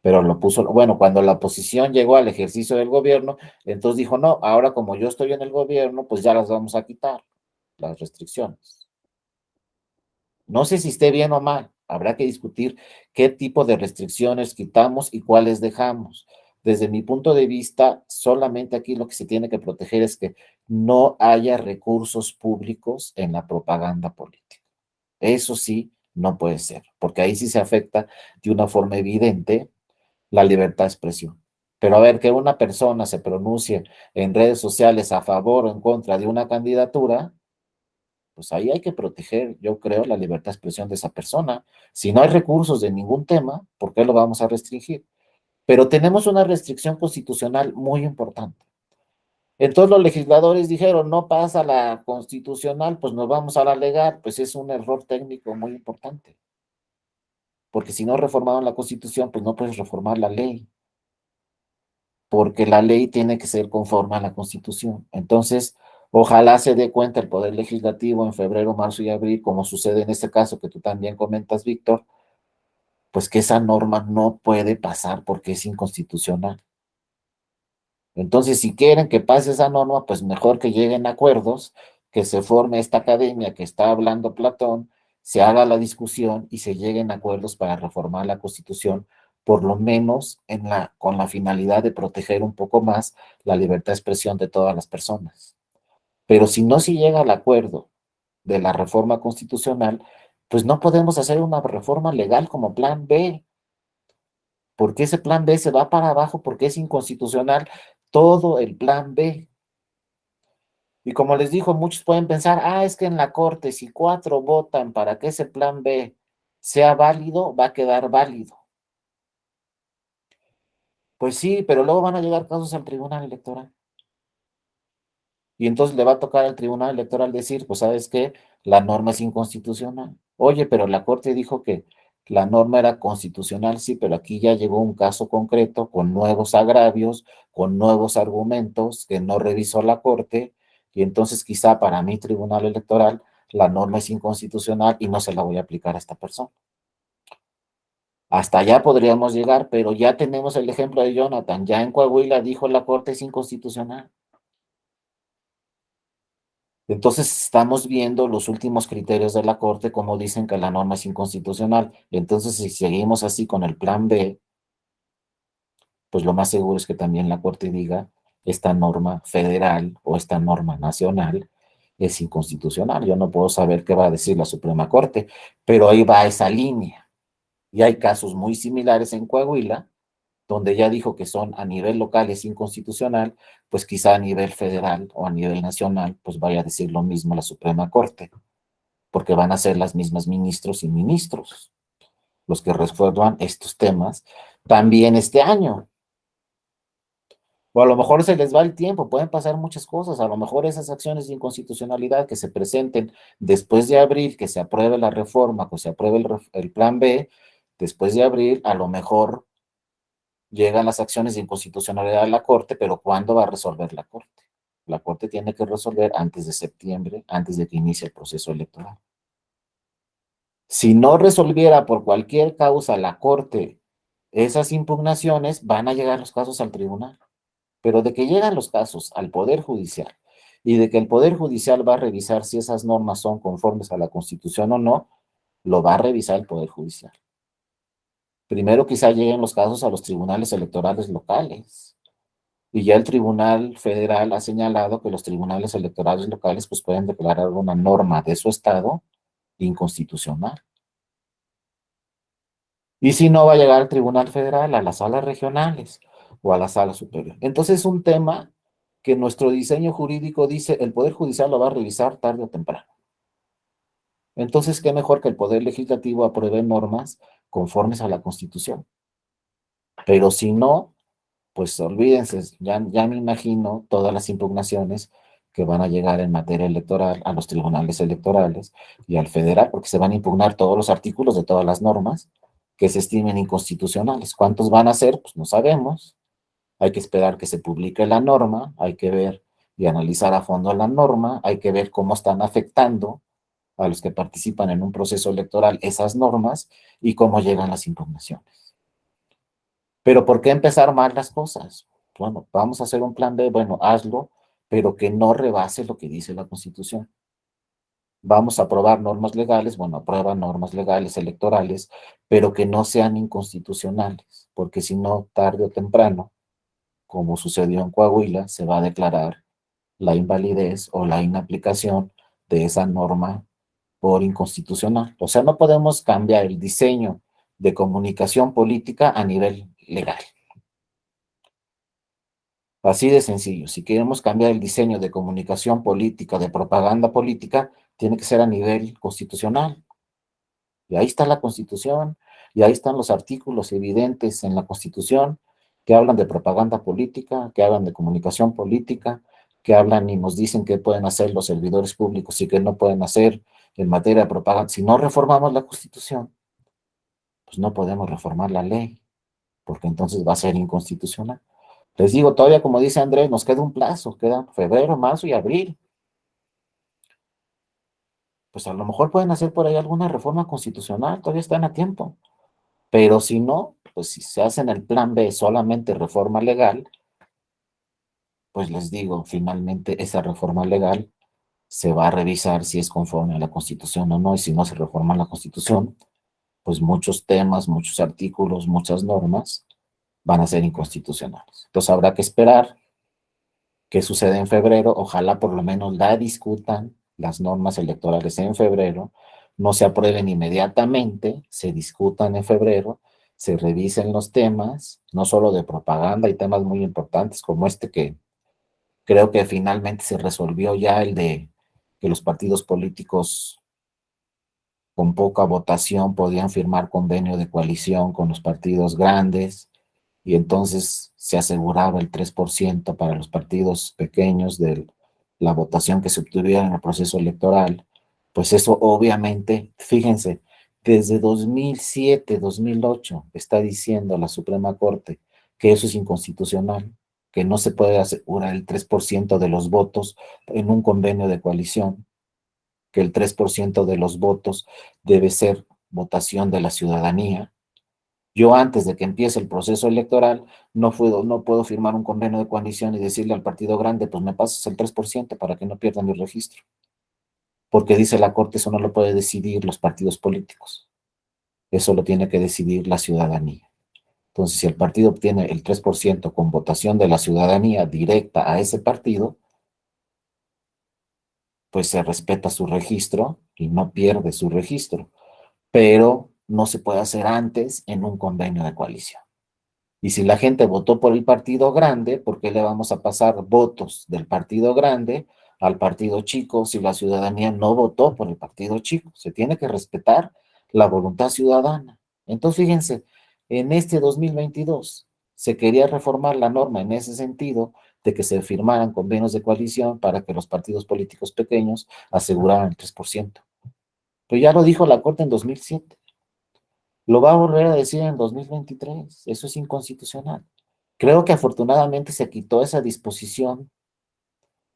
Pero lo puso, bueno, cuando la oposición llegó al ejercicio del gobierno, entonces dijo, no, ahora como yo estoy en el gobierno, pues ya las vamos a quitar, las restricciones. No sé si esté bien o mal, habrá que discutir qué tipo de restricciones quitamos y cuáles dejamos. Desde mi punto de vista, solamente aquí lo que se tiene que proteger es que no haya recursos públicos en la propaganda política. Eso sí, no puede ser, porque ahí sí se afecta de una forma evidente la libertad de expresión. Pero a ver, que una persona se pronuncie en redes sociales a favor o en contra de una candidatura, pues ahí hay que proteger, yo creo, la libertad de expresión de esa persona. Si no hay recursos de ningún tema, ¿por qué lo vamos a restringir? Pero tenemos una restricción constitucional muy importante. Entonces los legisladores dijeron, no pasa la constitucional, pues nos vamos a la legal, pues es un error técnico muy importante. Porque si no reformaron la constitución, pues no puedes reformar la ley, porque la ley tiene que ser conforme a la constitución. Entonces, ojalá se dé cuenta el Poder Legislativo en febrero, marzo y abril, como sucede en este caso que tú también comentas, Víctor, pues que esa norma no puede pasar porque es inconstitucional. Entonces, si quieren que pase esa norma, pues mejor que lleguen a acuerdos, que se forme esta academia que está hablando Platón, se haga la discusión y se lleguen a acuerdos para reformar la Constitución, por lo menos con la finalidad de proteger un poco más la libertad de expresión de todas las personas. Pero si no se llega al acuerdo de la reforma constitucional, pues no podemos hacer una reforma legal como plan B, porque ese plan B se va para abajo porque es inconstitucional todo el plan B. Y como les dijo, muchos pueden pensar, es que en la Corte, si 4 votan para que ese plan B sea válido, va a quedar válido. Pues sí, pero luego van a llegar casos al Tribunal Electoral. Y entonces le va a tocar al Tribunal Electoral decir, pues, ¿sabes qué? La norma es inconstitucional. Oye, pero la Corte dijo que la norma era constitucional, sí, pero aquí ya llegó un caso concreto con nuevos agravios, con nuevos argumentos que no revisó la Corte, y entonces quizá para mi Tribunal Electoral la norma es inconstitucional y no se la voy a aplicar a esta persona. Hasta allá podríamos llegar, pero ya tenemos el ejemplo de Jonathan. Ya en Coahuila dijo la Corte es inconstitucional. Entonces estamos viendo los últimos criterios de la Corte, como dicen que la norma es inconstitucional. Entonces, si seguimos así con el plan B, pues lo más seguro es que también la Corte diga, esta norma federal o esta norma nacional es inconstitucional. Yo no puedo saber qué va a decir la Suprema Corte, pero ahí va esa línea. Y hay casos muy similares en Coahuila, donde ya dijo que son a nivel local es inconstitucional, pues quizá a nivel federal o a nivel nacional, pues vaya a decir lo mismo la Suprema Corte, porque van a ser las mismas ministros y ministros los que resuelvan estos temas también este año. O a lo mejor se les va el tiempo, pueden pasar muchas cosas, a lo mejor esas acciones de inconstitucionalidad que se presenten después de abril, que se apruebe la reforma, que se apruebe el plan B, después de abril, a lo mejor llegan las acciones de inconstitucionalidad a la Corte, pero ¿cuándo va a resolver la Corte? La Corte tiene que resolver antes de septiembre, antes de que inicie el proceso electoral. Si no resolviera por cualquier causa la Corte esas impugnaciones, van a llegar los casos al tribunal. Pero de que llegan los casos al Poder Judicial y de que el Poder Judicial va a revisar si esas normas son conformes a la Constitución o no, lo va a revisar el Poder Judicial. Primero quizá lleguen los casos a los tribunales electorales locales. Y ya el Tribunal Federal ha señalado que los tribunales electorales locales pues pueden declarar una norma de su estado inconstitucional. Y si no, va a llegar al Tribunal Federal, a las salas regionales o a la sala superior. Entonces es un tema que nuestro diseño jurídico dice el Poder Judicial lo va a revisar tarde o temprano. Entonces, ¿qué mejor que el Poder Legislativo apruebe normas conformes a la Constitución? Pero si no, pues olvídense, ya me imagino todas las impugnaciones que van a llegar en materia electoral a los tribunales electorales y al federal, porque se van a impugnar todos los artículos de todas las normas que se estimen inconstitucionales. ¿Cuántos van a ser? Pues no sabemos. Hay que esperar que se publique la norma, hay que ver y analizar a fondo la norma, hay que ver cómo están afectando a los que participan en un proceso electoral esas normas y cómo llegan las impugnaciones. Pero ¿por qué empezar mal las cosas? Bueno, vamos a hacer un plan B, bueno, hazlo, pero que no rebase lo que dice la Constitución. Vamos a aprobar normas legales, bueno, aprueba normas legales electorales, pero que no sean inconstitucionales, porque si no, tarde o temprano, como sucedió en Coahuila, se va a declarar la invalidez o la inaplicación de esa norma por inconstitucional. O sea, no podemos cambiar el diseño de comunicación política a nivel legal. Así de sencillo. Si queremos cambiar el diseño de comunicación política, de propaganda política, tiene que ser a nivel constitucional. Y ahí está la Constitución, y ahí están los artículos evidentes en la Constitución que hablan de propaganda política, que hablan de comunicación política, que hablan y nos dicen qué pueden hacer los servidores públicos y qué no pueden hacer en materia de propaganda. Si no reformamos la Constitución, pues no podemos reformar la ley, porque entonces va a ser inconstitucional. Les digo, todavía como dice Andrés, nos queda un plazo, queda febrero, marzo y abril. Pues a lo mejor pueden hacer por ahí alguna reforma constitucional, todavía están a tiempo. Pero si no, pues si se hace en el plan B solamente reforma legal, pues les digo, finalmente esa reforma legal se va a revisar si es conforme a la Constitución o no, y si no se reforma la Constitución, pues muchos temas, muchos artículos, muchas normas van a ser inconstitucionales. Entonces habrá que esperar qué sucede en febrero. Ojalá por lo menos la discutan las normas electorales en febrero, no se aprueben inmediatamente, se discutan en febrero, se revisen los temas, no solo de propaganda, hay temas muy importantes como este que creo que finalmente se resolvió ya, el de que los partidos políticos con poca votación podían firmar convenio de coalición con los partidos grandes, y entonces se aseguraba el 3% para los partidos pequeños de la votación que se obtuviera en el proceso electoral. Pues eso obviamente, fíjense, desde 2007, 2008 está diciendo la Suprema Corte que eso es inconstitucional, que no se puede asegurar el 3% de los votos en un convenio de coalición, que el 3% de los votos debe ser votación de la ciudadanía. Yo antes de que empiece el proceso electoral no puedo firmar un convenio de coalición y decirle al partido grande, pues me pasas el 3% para que no pierda mi registro. Porque dice la Corte, eso no lo puede decidir los partidos políticos. Eso lo tiene que decidir la ciudadanía. Entonces, si el partido obtiene el 3% con votación de la ciudadanía directa a ese partido, pues se respeta su registro y no pierde su registro. Pero no se puede hacer antes en un convenio de coalición. Y si la gente votó por el partido grande, ¿por qué le vamos a pasar votos del partido grande al partido chico si la ciudadanía no votó por el partido chico? Se tiene que respetar la voluntad ciudadana. Entonces, fíjense, en este 2022 se quería reformar la norma en ese sentido de que se firmaran convenios de coalición para que los partidos políticos pequeños aseguraran el 3%. Pero ya lo dijo la Corte en 2007. Lo va a volver a decir en 2023. Eso es inconstitucional. Creo que afortunadamente se quitó esa disposición.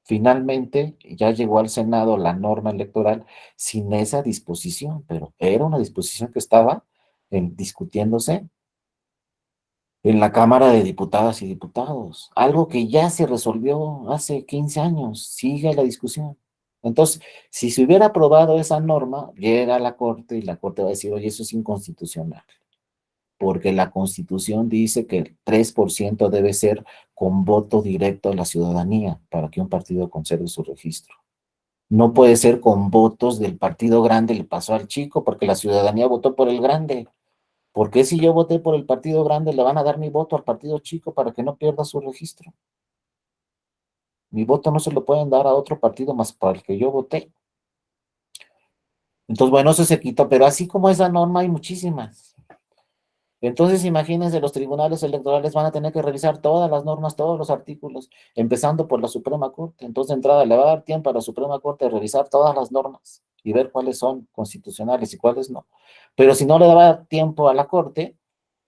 Finalmente ya llegó al Senado la norma electoral sin esa disposición, pero era una disposición que estaba discutiéndose en la Cámara de Diputadas y Diputados. Algo que ya se resolvió hace 15 años. Sigue la discusión. Entonces, si se hubiera aprobado esa norma, llega a la Corte y la Corte va a decir, oye, eso es inconstitucional, porque la Constitución dice que el 3% debe ser con voto directo a la ciudadanía para que un partido conserve su registro. No puede ser con votos del partido grande, le pasó al chico, porque la ciudadanía votó por el grande. ¿Por qué si yo voté por el partido grande le van a dar mi voto al partido chico para que no pierda su registro? Mi voto no se lo pueden dar a otro partido más para el que yo voté. Entonces, bueno, eso se quitó, pero así como esa norma hay muchísimas. Entonces, imagínense, los tribunales electorales van a tener que revisar todas las normas, todos los artículos, empezando por la Suprema Corte. Entonces, de entrada, le va a dar tiempo a la Suprema Corte de revisar todas las normas y ver cuáles son constitucionales y cuáles no. Pero si no le da tiempo a la Corte,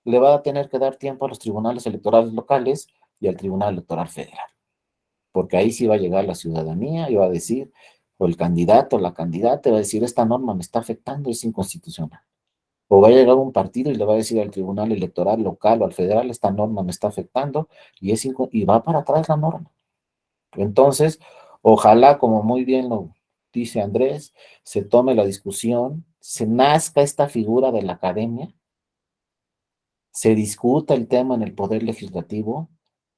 le va a tener que dar tiempo a los tribunales electorales locales y al Tribunal Electoral Federal. Porque ahí sí va a llegar la ciudadanía y va a decir, o el candidato o la candidata va a decir, esta norma me está afectando, es inconstitucional. O va a llegar un partido y le va a decir al Tribunal Electoral local o al federal, esta norma me está afectando, y va para atrás la norma. Entonces, ojalá, como muy bien lo dice Andrés, se tome la discusión, se nazca esta figura de la academia, se discuta el tema en el Poder Legislativo.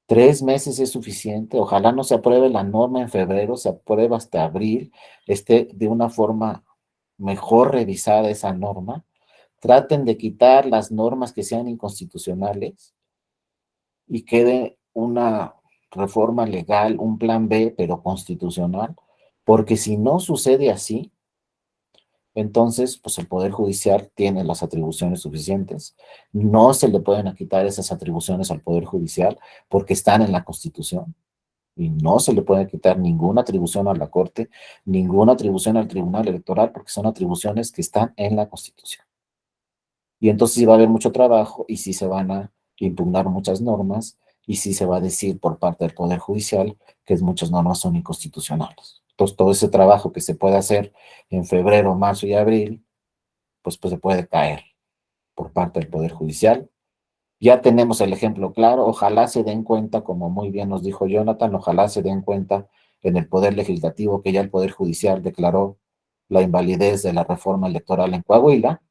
3 meses es suficiente. Ojalá no se apruebe la norma en febrero, se apruebe hasta abril, esté de una forma mejor revisada esa norma. Traten de quitar las normas que sean inconstitucionales y quede una reforma legal, un plan B, pero constitucional, porque si no sucede así, entonces, pues el Poder Judicial tiene las atribuciones suficientes. No se le pueden quitar esas atribuciones al Poder Judicial porque están en la Constitución. Y no se le puede quitar ninguna atribución a la Corte, ninguna atribución al Tribunal Electoral, porque son atribuciones que están en la Constitución. Y entonces sí va a haber mucho trabajo y sí se van a impugnar muchas normas y sí se va a decir por parte del Poder Judicial que muchas normas son inconstitucionales. Entonces todo ese trabajo que se puede hacer en febrero, marzo y abril, pues se puede caer por parte del Poder Judicial Ya tenemos el ejemplo claro, ojalá se den cuenta, como muy bien nos dijo Jonathan, ojalá se den cuenta en el Poder Legislativo que ya el Poder Judicial declaró la invalidez de la reforma electoral en Coahuila,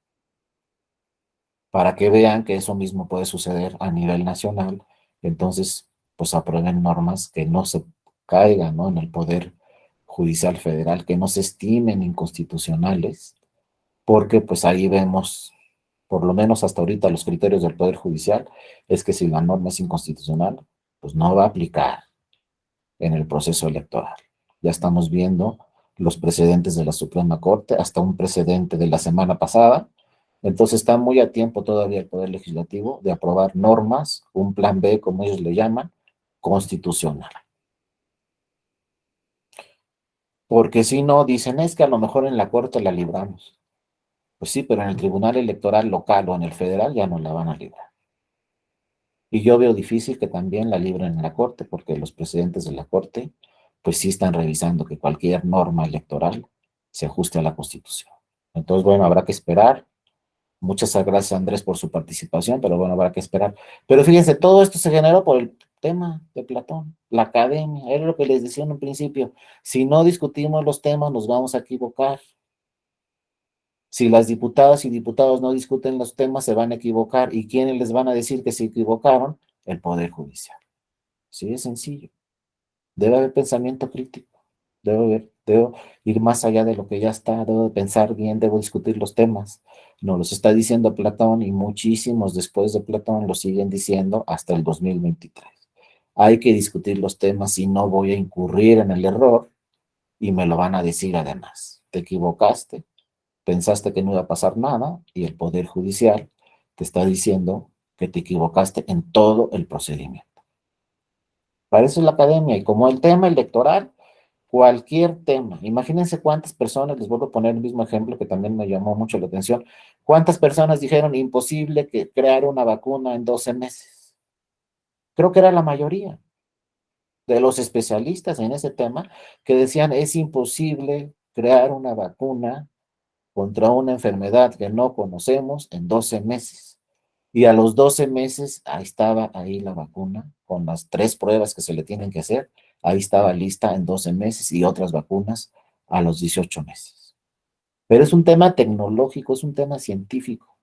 para que vean que eso mismo puede suceder a nivel nacional. Entonces, pues aprueben normas que no se caigan, ¿no?, en el Poder Judicial Federal, que no se estimen inconstitucionales, porque pues ahí vemos, por lo menos hasta ahorita, los criterios del Poder Judicial, es que si la norma es inconstitucional, pues no va a aplicar en el proceso electoral. Ya estamos viendo los precedentes de la Suprema Corte, hasta un precedente de la semana pasada. Entonces está muy a tiempo todavía el Poder Legislativo de aprobar normas, un plan B, como ellos le llaman, constitucional. Porque si no, dicen, es que a lo mejor en la Corte la libramos. Pues sí, pero en el Tribunal Electoral local o en el federal ya no la van a librar. Y yo veo difícil que también la libren en la Corte, porque los presidentes de la Corte, pues sí están revisando que cualquier norma electoral se ajuste a la Constitución. Entonces, bueno, habrá que esperar. Muchas gracias, Andrés, por su participación, pero bueno, habrá que esperar. Pero fíjense, todo esto se generó por el tema de Platón, la academia. Era lo que les decía en un principio. Si no discutimos los temas, nos vamos a equivocar. Si las diputadas y diputados no discuten los temas, se van a equivocar. ¿Y quiénes les van a decir que se equivocaron? El Poder Judicial. Sí, es sencillo. Debe haber pensamiento crítico. Debo ir más allá de lo que ya está. Debo pensar bien, debo discutir los temas. Nos los está diciendo Platón y muchísimos después de Platón lo siguen diciendo hasta el 2023. Hay que discutir los temas y no voy a incurrir en el error y me lo van a decir además. Te equivocaste, pensaste que no iba a pasar nada y el Poder Judicial te está diciendo que te equivocaste en todo el procedimiento. Para eso es la academia. Y como el tema electoral, cualquier tema, imagínense cuántas personas, les vuelvo a poner el mismo ejemplo que también me llamó mucho la atención, cuántas personas dijeron imposible que crear una vacuna en 12 meses. Creo que era la mayoría de los especialistas en ese tema que decían es imposible crear una vacuna contra una enfermedad que no conocemos en 12 meses. Y a los 12 meses, ahí estaba ahí la vacuna, con las 3 pruebas que se le tienen que hacer, ahí estaba lista en 12 meses y otras vacunas a los 18 meses. Pero es un tema tecnológico, es un tema científico.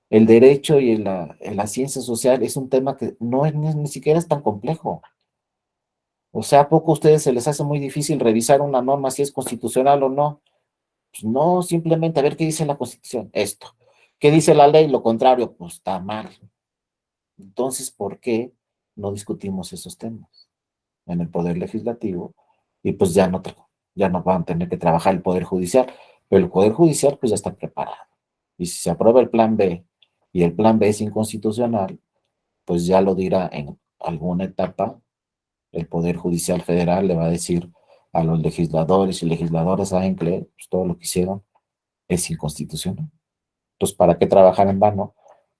El derecho y la ciencia social es un tema que no es ni siquiera es tan complejo. O sea, ¿a poco a ustedes se les hace muy difícil revisar una norma si es constitucional o no? Pues no, simplemente a ver qué dice la Constitución, esto. ¿Qué dice la ley? Lo contrario, pues está mal. Entonces, ¿por qué no discutimos esos temas en el Poder Legislativo? Y pues ya no van a tener que trabajar el Poder Judicial, pero el Poder Judicial pues ya está preparado. Y si se aprueba el plan B y el plan B es inconstitucional, pues ya lo dirá en alguna etapa, el Poder Judicial Federal le va a decir a los legisladores y legisladoras, saben que pues, todo lo que hicieron es inconstitucional. Entonces, ¿para qué trabajar en vano?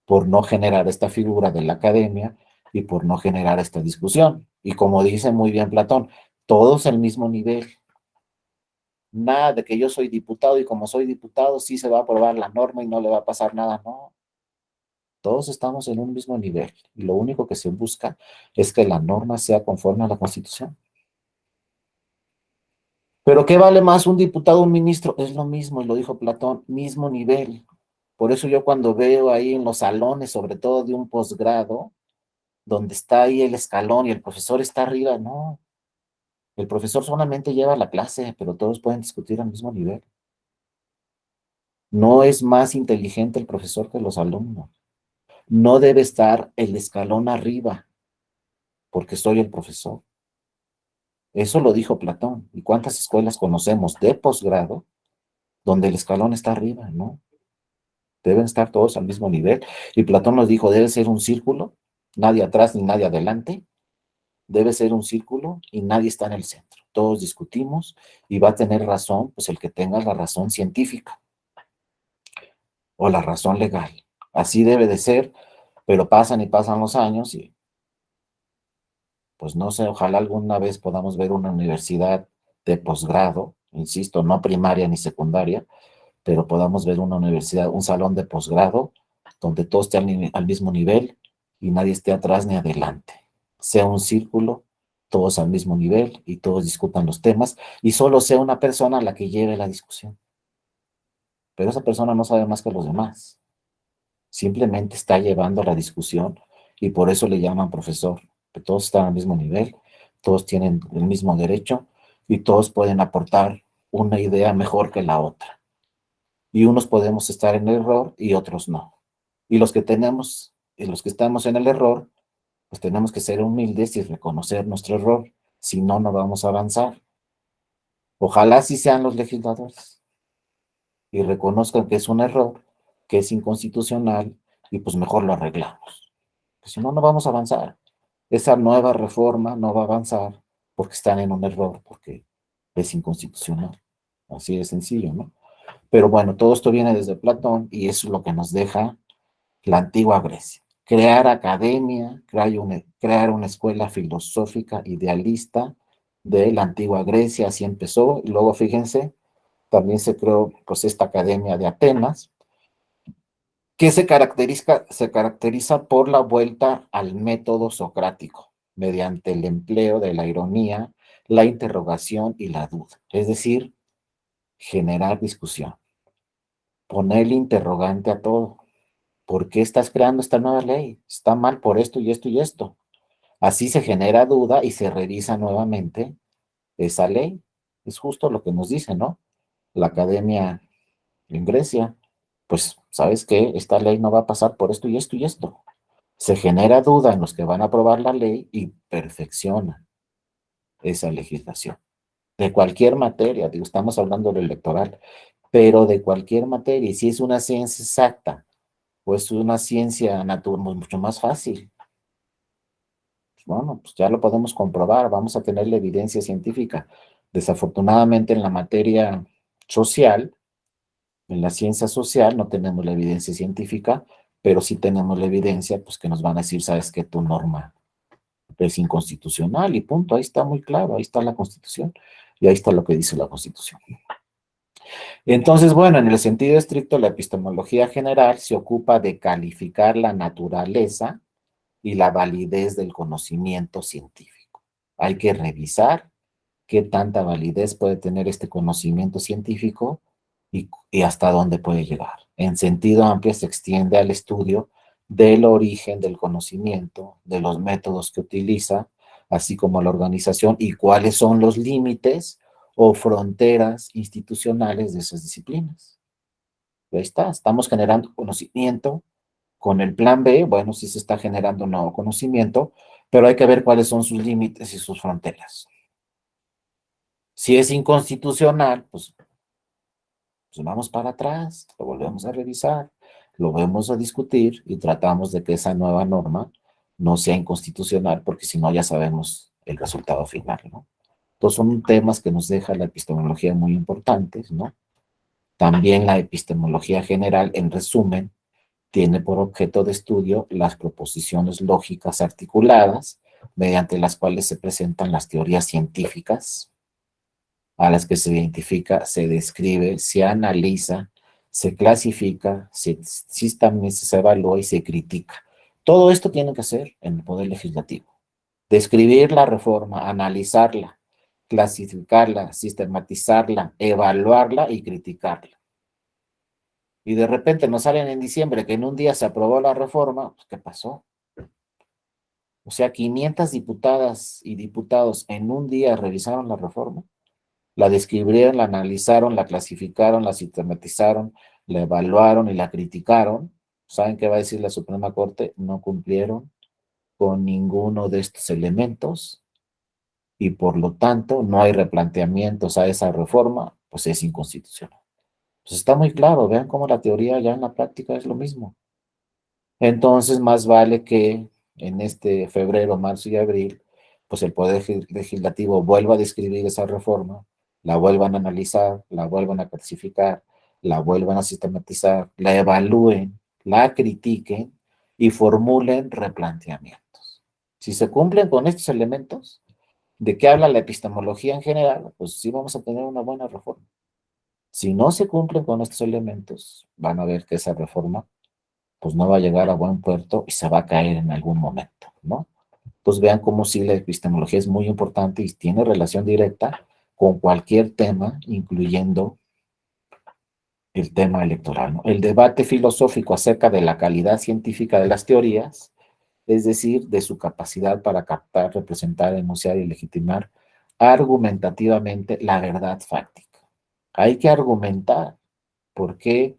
Por no generar esta figura de la academia y por no generar esta discusión. Y como dice muy bien Platón, todos al mismo nivel. Nada de que yo soy diputado y como soy diputado sí se va a aprobar la norma y no le va a pasar nada, no. Todos estamos en un mismo nivel y lo único que se busca es que la norma sea conforme a la Constitución. Pero ¿qué vale más un diputado o un ministro? Es lo mismo, y lo dijo Platón, mismo nivel. Por eso yo cuando veo ahí en los salones, sobre todo de un posgrado, donde está ahí el escalón y el profesor está arriba, no. El profesor solamente lleva la clase, pero todos pueden discutir al mismo nivel. No es más inteligente el profesor que los alumnos. No debe estar el escalón arriba, porque soy el profesor. Eso lo dijo Platón. ¿Y cuántas escuelas conocemos de posgrado donde el escalón está arriba, no? Deben estar todos al mismo nivel. Y Platón nos dijo, debe ser un círculo, nadie atrás ni nadie adelante. Debe ser un círculo y nadie está en el centro. Todos discutimos y va a tener razón, pues el que tenga la razón científica o la razón legal. Así debe de ser, pero pasan y pasan los años y pues no sé, ojalá alguna vez podamos ver una universidad de posgrado, insisto, no primaria ni secundaria, pero podamos ver una universidad, un salón de posgrado, donde todos estén al mismo nivel y nadie esté atrás ni adelante. Sea un círculo, todos al mismo nivel y todos discutan los temas y solo sea una persona la que lleve la discusión. Pero esa persona no sabe más que los demás. Simplemente está llevando la discusión y por eso le llaman profesor. Que todos están al mismo nivel, todos tienen el mismo derecho y todos pueden aportar una idea mejor que la otra. Y unos podemos estar en el error y otros no. Y los que estamos en el error, pues tenemos que ser humildes y reconocer nuestro error. Si no, no vamos a avanzar. Ojalá sí sean los legisladores y reconozcan que es un error, que es inconstitucional y pues mejor lo arreglamos. Pues si no, no vamos a avanzar. Esa nueva reforma no va a avanzar porque están en un error, porque es inconstitucional. Así de sencillo, ¿no? Pero bueno, todo esto viene desde Platón y eso es lo que nos deja la antigua Grecia. Crear academia, crear una escuela filosófica idealista de la antigua Grecia, así empezó. Y luego, fíjense, también se creó pues esta academia de Atenas, que se caracteriza por la vuelta al método socrático, mediante el empleo de la ironía, la interrogación y la duda. Es decir, generar discusión, poner interrogante a todo. ¿Por qué estás creando esta nueva ley? Está mal por esto y esto y esto. Así se genera duda y se revisa nuevamente esa ley. Es justo lo que nos dice, ¿no? La academia en Grecia. Pues, ¿sabes qué? Esta ley no va a pasar por esto y esto y esto. Se genera duda en los que van a aprobar la ley y perfecciona esa legislación. De cualquier materia, digo, estamos hablando del electoral, pero de cualquier materia, y si es una ciencia exacta o es una ciencia natural, mucho más fácil. Bueno, pues ya lo podemos comprobar, vamos a tener la evidencia científica. Desafortunadamente en la materia social, en la ciencia social no tenemos la evidencia científica, pero sí tenemos la evidencia, pues que nos van a decir, sabes que tu norma es inconstitucional y punto, ahí está muy claro, ahí está la Constitución y ahí está lo que dice la Constitución. Entonces, bueno, en el sentido estricto, la epistemología general se ocupa de calificar la naturaleza y la validez del conocimiento científico. Hay que revisar qué tanta validez puede tener este conocimiento científico y hasta dónde puede llegar. En sentido amplio se extiende al estudio del origen del conocimiento, de los métodos que utiliza, así como la organización y cuáles son los límites o fronteras institucionales de esas disciplinas. Ahí está, estamos generando conocimiento. Con el plan B, bueno, sí se está generando un nuevo conocimiento, pero hay que ver cuáles son sus límites y sus fronteras. Si es inconstitucional, pues vamos para atrás, lo volvemos a revisar, lo vamos a discutir y tratamos de que esa nueva norma no sea inconstitucional, porque si no ya sabemos el resultado final, ¿no? Entonces son temas que nos deja la epistemología muy importantes, ¿no? También la epistemología general, en resumen, tiene por objeto de estudio las proposiciones lógicas articuladas, mediante las cuales se presentan las teorías científicas, a las que se identifica, se describe, se analiza, se clasifica, también se evalúa y se critica. Todo esto tiene que hacer en el Poder Legislativo. Describir la reforma, analizarla, clasificarla, sistematizarla, evaluarla y criticarla. Y de repente nos salen en diciembre que en un día se aprobó la reforma, pues, ¿qué pasó? O sea, 500 diputadas y diputados en un día revisaron la reforma, la describieron, la analizaron, la clasificaron, la sistematizaron, la evaluaron y la criticaron. ¿Saben qué va a decir la Suprema Corte? No cumplieron con ninguno de estos elementos y por lo tanto no hay replanteamientos a esa reforma, pues es inconstitucional. Pues está muy claro, vean cómo la teoría ya en la práctica es lo mismo. Entonces, más vale que en este febrero, marzo y abril, pues el Poder Legislativo vuelva a describir esa reforma, la vuelvan a analizar, la vuelvan a clasificar, la vuelvan a sistematizar, la evalúen, la critiquen y formulen replanteamientos. Si se cumplen con estos elementos, ¿de qué habla la epistemología en general? Pues sí vamos a tener una buena reforma. Si no se cumplen con estos elementos, van a ver que esa reforma pues no va a llegar a buen puerto y se va a caer en algún momento, ¿no? Entonces vean cómo sí la epistemología es muy importante y tiene relación directa con cualquier tema, incluyendo el tema electoral, ¿no? El debate filosófico acerca de la calidad científica de las teorías, es decir, de su capacidad para captar, representar, enunciar y legitimar argumentativamente la verdad fáctica. Hay que argumentar por qué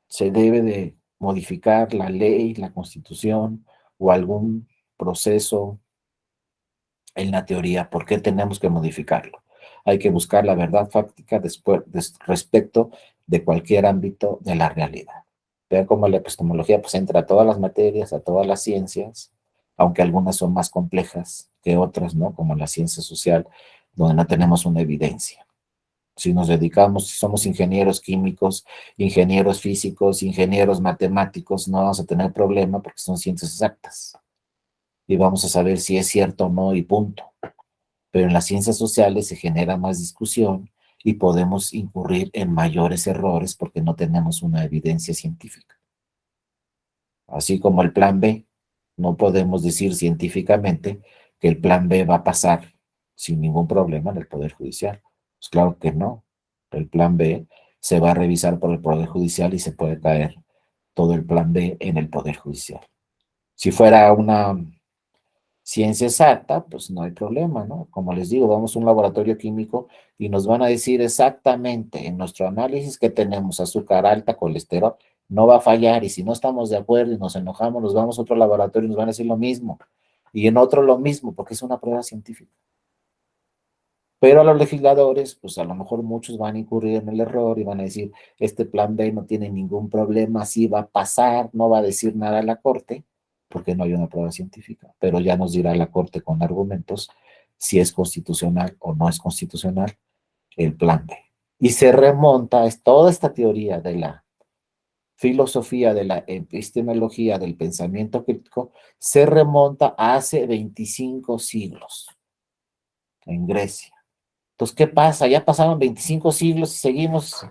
se debe de modificar la ley, la constitución o algún proceso en la teoría, por qué tenemos que modificarlo. Hay que buscar la verdad fáctica respecto de cualquier ámbito de la realidad. Vean cómo la epistemología pues entra a todas las materias, a todas las ciencias, aunque algunas son más complejas que otras, ¿no? Como la ciencia social, donde no tenemos una evidencia. Si nos dedicamos, si somos ingenieros químicos, ingenieros físicos, ingenieros matemáticos, no vamos a tener problema porque son ciencias exactas. Y vamos a saber si es cierto o no y punto. Pero en las ciencias sociales se genera más discusión y podemos incurrir en mayores errores porque no tenemos una evidencia científica. Así como el plan B, no podemos decir científicamente que el plan B va a pasar sin ningún problema en el Poder Judicial. Pues claro que no. El plan B se va a revisar por el Poder Judicial y se puede caer todo el plan B en el Poder Judicial. Si fuera una ciencia exacta, pues no hay problema, ¿no? Como les digo, vamos a un laboratorio químico y nos van a decir exactamente en nuestro análisis que tenemos azúcar alta, colesterol, no va a fallar y si no estamos de acuerdo y nos enojamos, nos vamos a otro laboratorio y nos van a decir lo mismo y en otro lo mismo porque es una prueba científica. Pero a los legisladores, pues a lo mejor muchos van a incurrir en el error y van a decir, este plan B no tiene ningún problema, sí va a pasar, no va a decir nada a la Corte, porque no hay una prueba científica, pero ya nos dirá la Corte con argumentos si es constitucional o no es constitucional el plan B. Y se remonta toda esta teoría de la filosofía, de la epistemología, del pensamiento crítico, se remonta a hace 25 siglos en Grecia. Entonces, ¿qué pasa? Ya pasaron 25 siglos y seguimos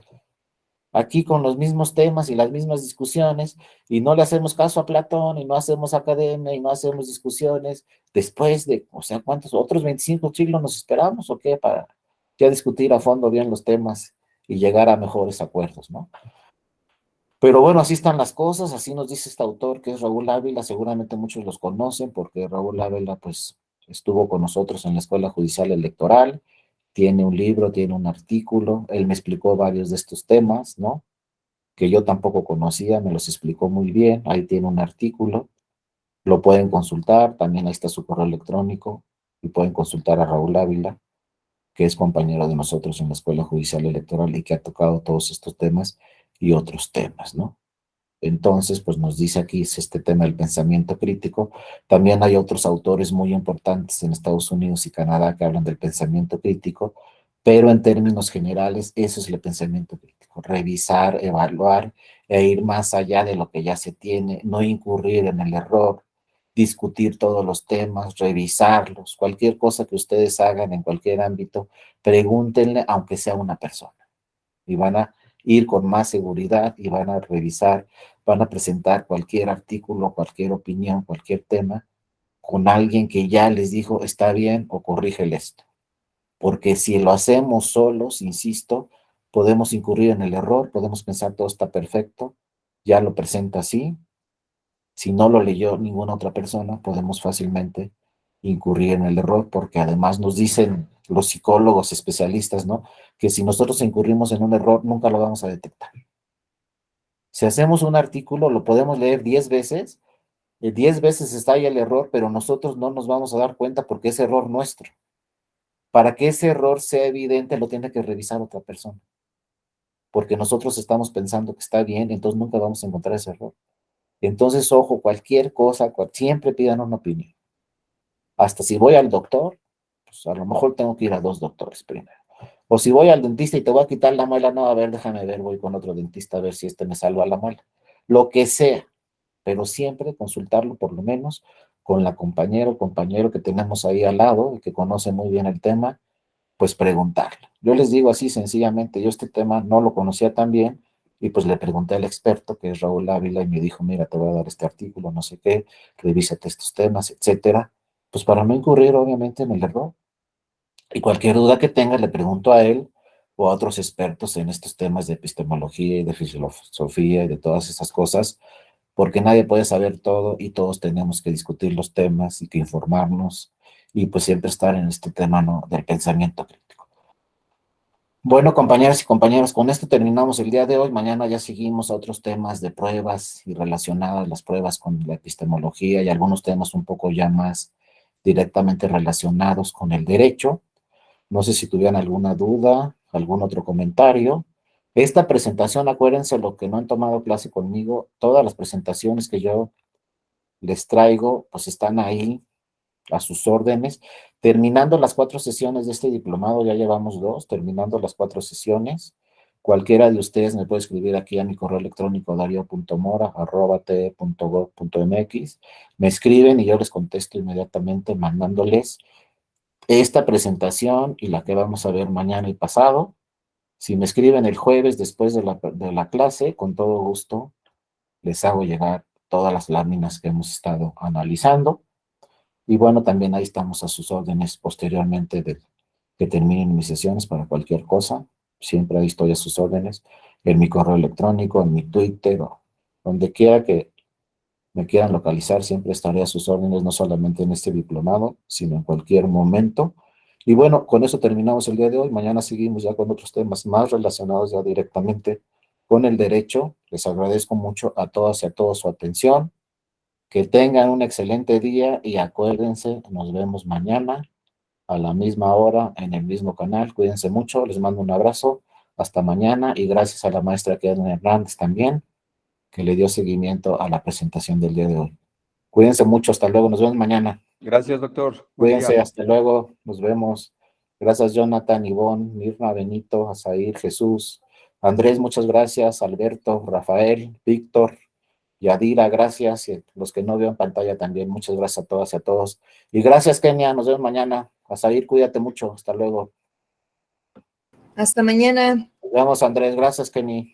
aquí con los mismos temas y las mismas discusiones y no le hacemos caso a Platón y no hacemos academia y no hacemos discusiones después de, o sea, ¿cuántos otros 25 siglos nos esperamos o qué para ya discutir a fondo bien los temas y llegar a mejores acuerdos, ¿no? Pero bueno, así están las cosas, así nos dice este autor que es Raúl Ávila, seguramente muchos los conocen porque Raúl Ávila pues estuvo con nosotros en la Escuela Judicial Electoral, tiene un libro, tiene un artículo, él me explicó varios de estos temas, ¿no? Que yo tampoco conocía, me los explicó muy bien, ahí tiene un artículo, lo pueden consultar, también ahí está su correo electrónico y pueden consultar a Raúl Ávila, que es compañero de nosotros en la Escuela Judicial Electoral y que ha tocado todos estos temas y otros temas, ¿no? Entonces, pues nos dice aquí es este tema del pensamiento crítico. También hay otros autores muy importantes en Estados Unidos y Canadá que hablan del pensamiento crítico, pero en términos generales, eso es el pensamiento crítico, revisar, evaluar e ir más allá de lo que ya se tiene, no incurrir en el error, discutir todos los temas, revisarlos, cualquier cosa que ustedes hagan en cualquier ámbito, pregúntenle aunque sea una persona y van a ir con más seguridad y van a revisar, van a presentar cualquier artículo, cualquier opinión, cualquier tema con alguien que ya les dijo está bien o corrígele esto. Porque si lo hacemos solos, insisto, podemos incurrir en el error, podemos pensar todo está perfecto, ya lo presenta así. Si no lo leyó ninguna otra persona, podemos fácilmente incurrir en el error, porque además nos dicen los psicólogos especialistas, ¿no? Que si nosotros incurrimos en un error, nunca lo vamos a detectar. Si hacemos un artículo, lo podemos leer 10 veces, 10 veces está ahí el error, pero nosotros no nos vamos a dar cuenta porque es error nuestro. Para que ese error sea evidente, lo tiene que revisar otra persona. Porque nosotros estamos pensando que está bien, entonces nunca vamos a encontrar ese error. Entonces, ojo, cualquier cosa, siempre pidan una opinión. Hasta si voy al doctor, pues a lo mejor tengo que ir a 2 doctores primero. O si voy al dentista y te voy a quitar la muela, no, a ver, déjame ver, voy con otro dentista a ver si este me salva la muela. Lo que sea, pero siempre consultarlo por lo menos con la compañera o compañero que tenemos ahí al lado y que conoce muy bien el tema, pues preguntarle. Yo les digo así sencillamente, yo este tema no lo conocía tan bien Y pues le pregunté al experto, que es Raúl Ávila, y me dijo, mira, te voy a dar este artículo, no sé qué, revísate estos temas, etcétera. Pues para no incurrir, obviamente, en el error. Y cualquier duda que tenga, le pregunto a él o a otros expertos en estos temas de epistemología y de filosofía y de todas esas cosas, porque nadie puede saber todo y todos tenemos que discutir los temas y que informarnos y pues siempre estar en este tema, ¿no?, del pensamiento crítico. Bueno, compañeras y compañeros, con esto terminamos el día de hoy. Mañana ya seguimos a otros temas de pruebas y relacionadas las pruebas con la epistemología y algunos temas un poco ya más directamente relacionados con el derecho. No sé si tuvieran alguna duda, algún otro comentario. Esta presentación, acuérdense, lo que no han tomado clase conmigo, todas las presentaciones que yo les traigo, pues están ahí a sus órdenes. Terminando las 4 sesiones de este diplomado, ya llevamos 2, terminando las 4 sesiones, cualquiera de ustedes me puede escribir aquí a mi correo electrónico dario.mora@te.gov.mx, me escriben y yo les contesto inmediatamente mandándoles esta presentación y la que vamos a ver mañana y pasado. Si me escriben el jueves después de la clase, con todo gusto les hago llegar todas las láminas que hemos estado analizando. Y bueno, también ahí estamos a sus órdenes posteriormente de que terminen mis sesiones para cualquier cosa. Siempre ahí estoy a sus órdenes, en mi correo electrónico, en mi Twitter, o donde quiera que me quieran localizar, siempre estaré a sus órdenes, no solamente en este diplomado, sino en cualquier momento. Y bueno, con eso terminamos el día de hoy. Mañana seguimos ya con otros temas más relacionados ya directamente con el derecho. Les agradezco mucho a todas y a todos su atención. Que tengan un excelente día y acuérdense, nos vemos mañana a la misma hora en el mismo canal. Cuídense mucho, les mando un abrazo. Hasta mañana y gracias a la maestra Karen Hernández también, que le dio seguimiento a la presentación del día de hoy. Cuídense mucho, hasta luego, nos vemos mañana. Gracias, doctor. Buen Cuídense, día. hasta luego, nos vemos. Gracias, Jonathan, Ivonne, Mirna, Benito, Azair, Jesús, Andrés, muchas gracias, Alberto, Rafael, Víctor, Yadira, gracias, y los que no veo en pantalla también, muchas gracias a todas y a todos. Y gracias, Kenia, nos vemos mañana. Azair, cuídate mucho, hasta luego. Hasta mañana. Nos vemos, Andrés, gracias, Kenny.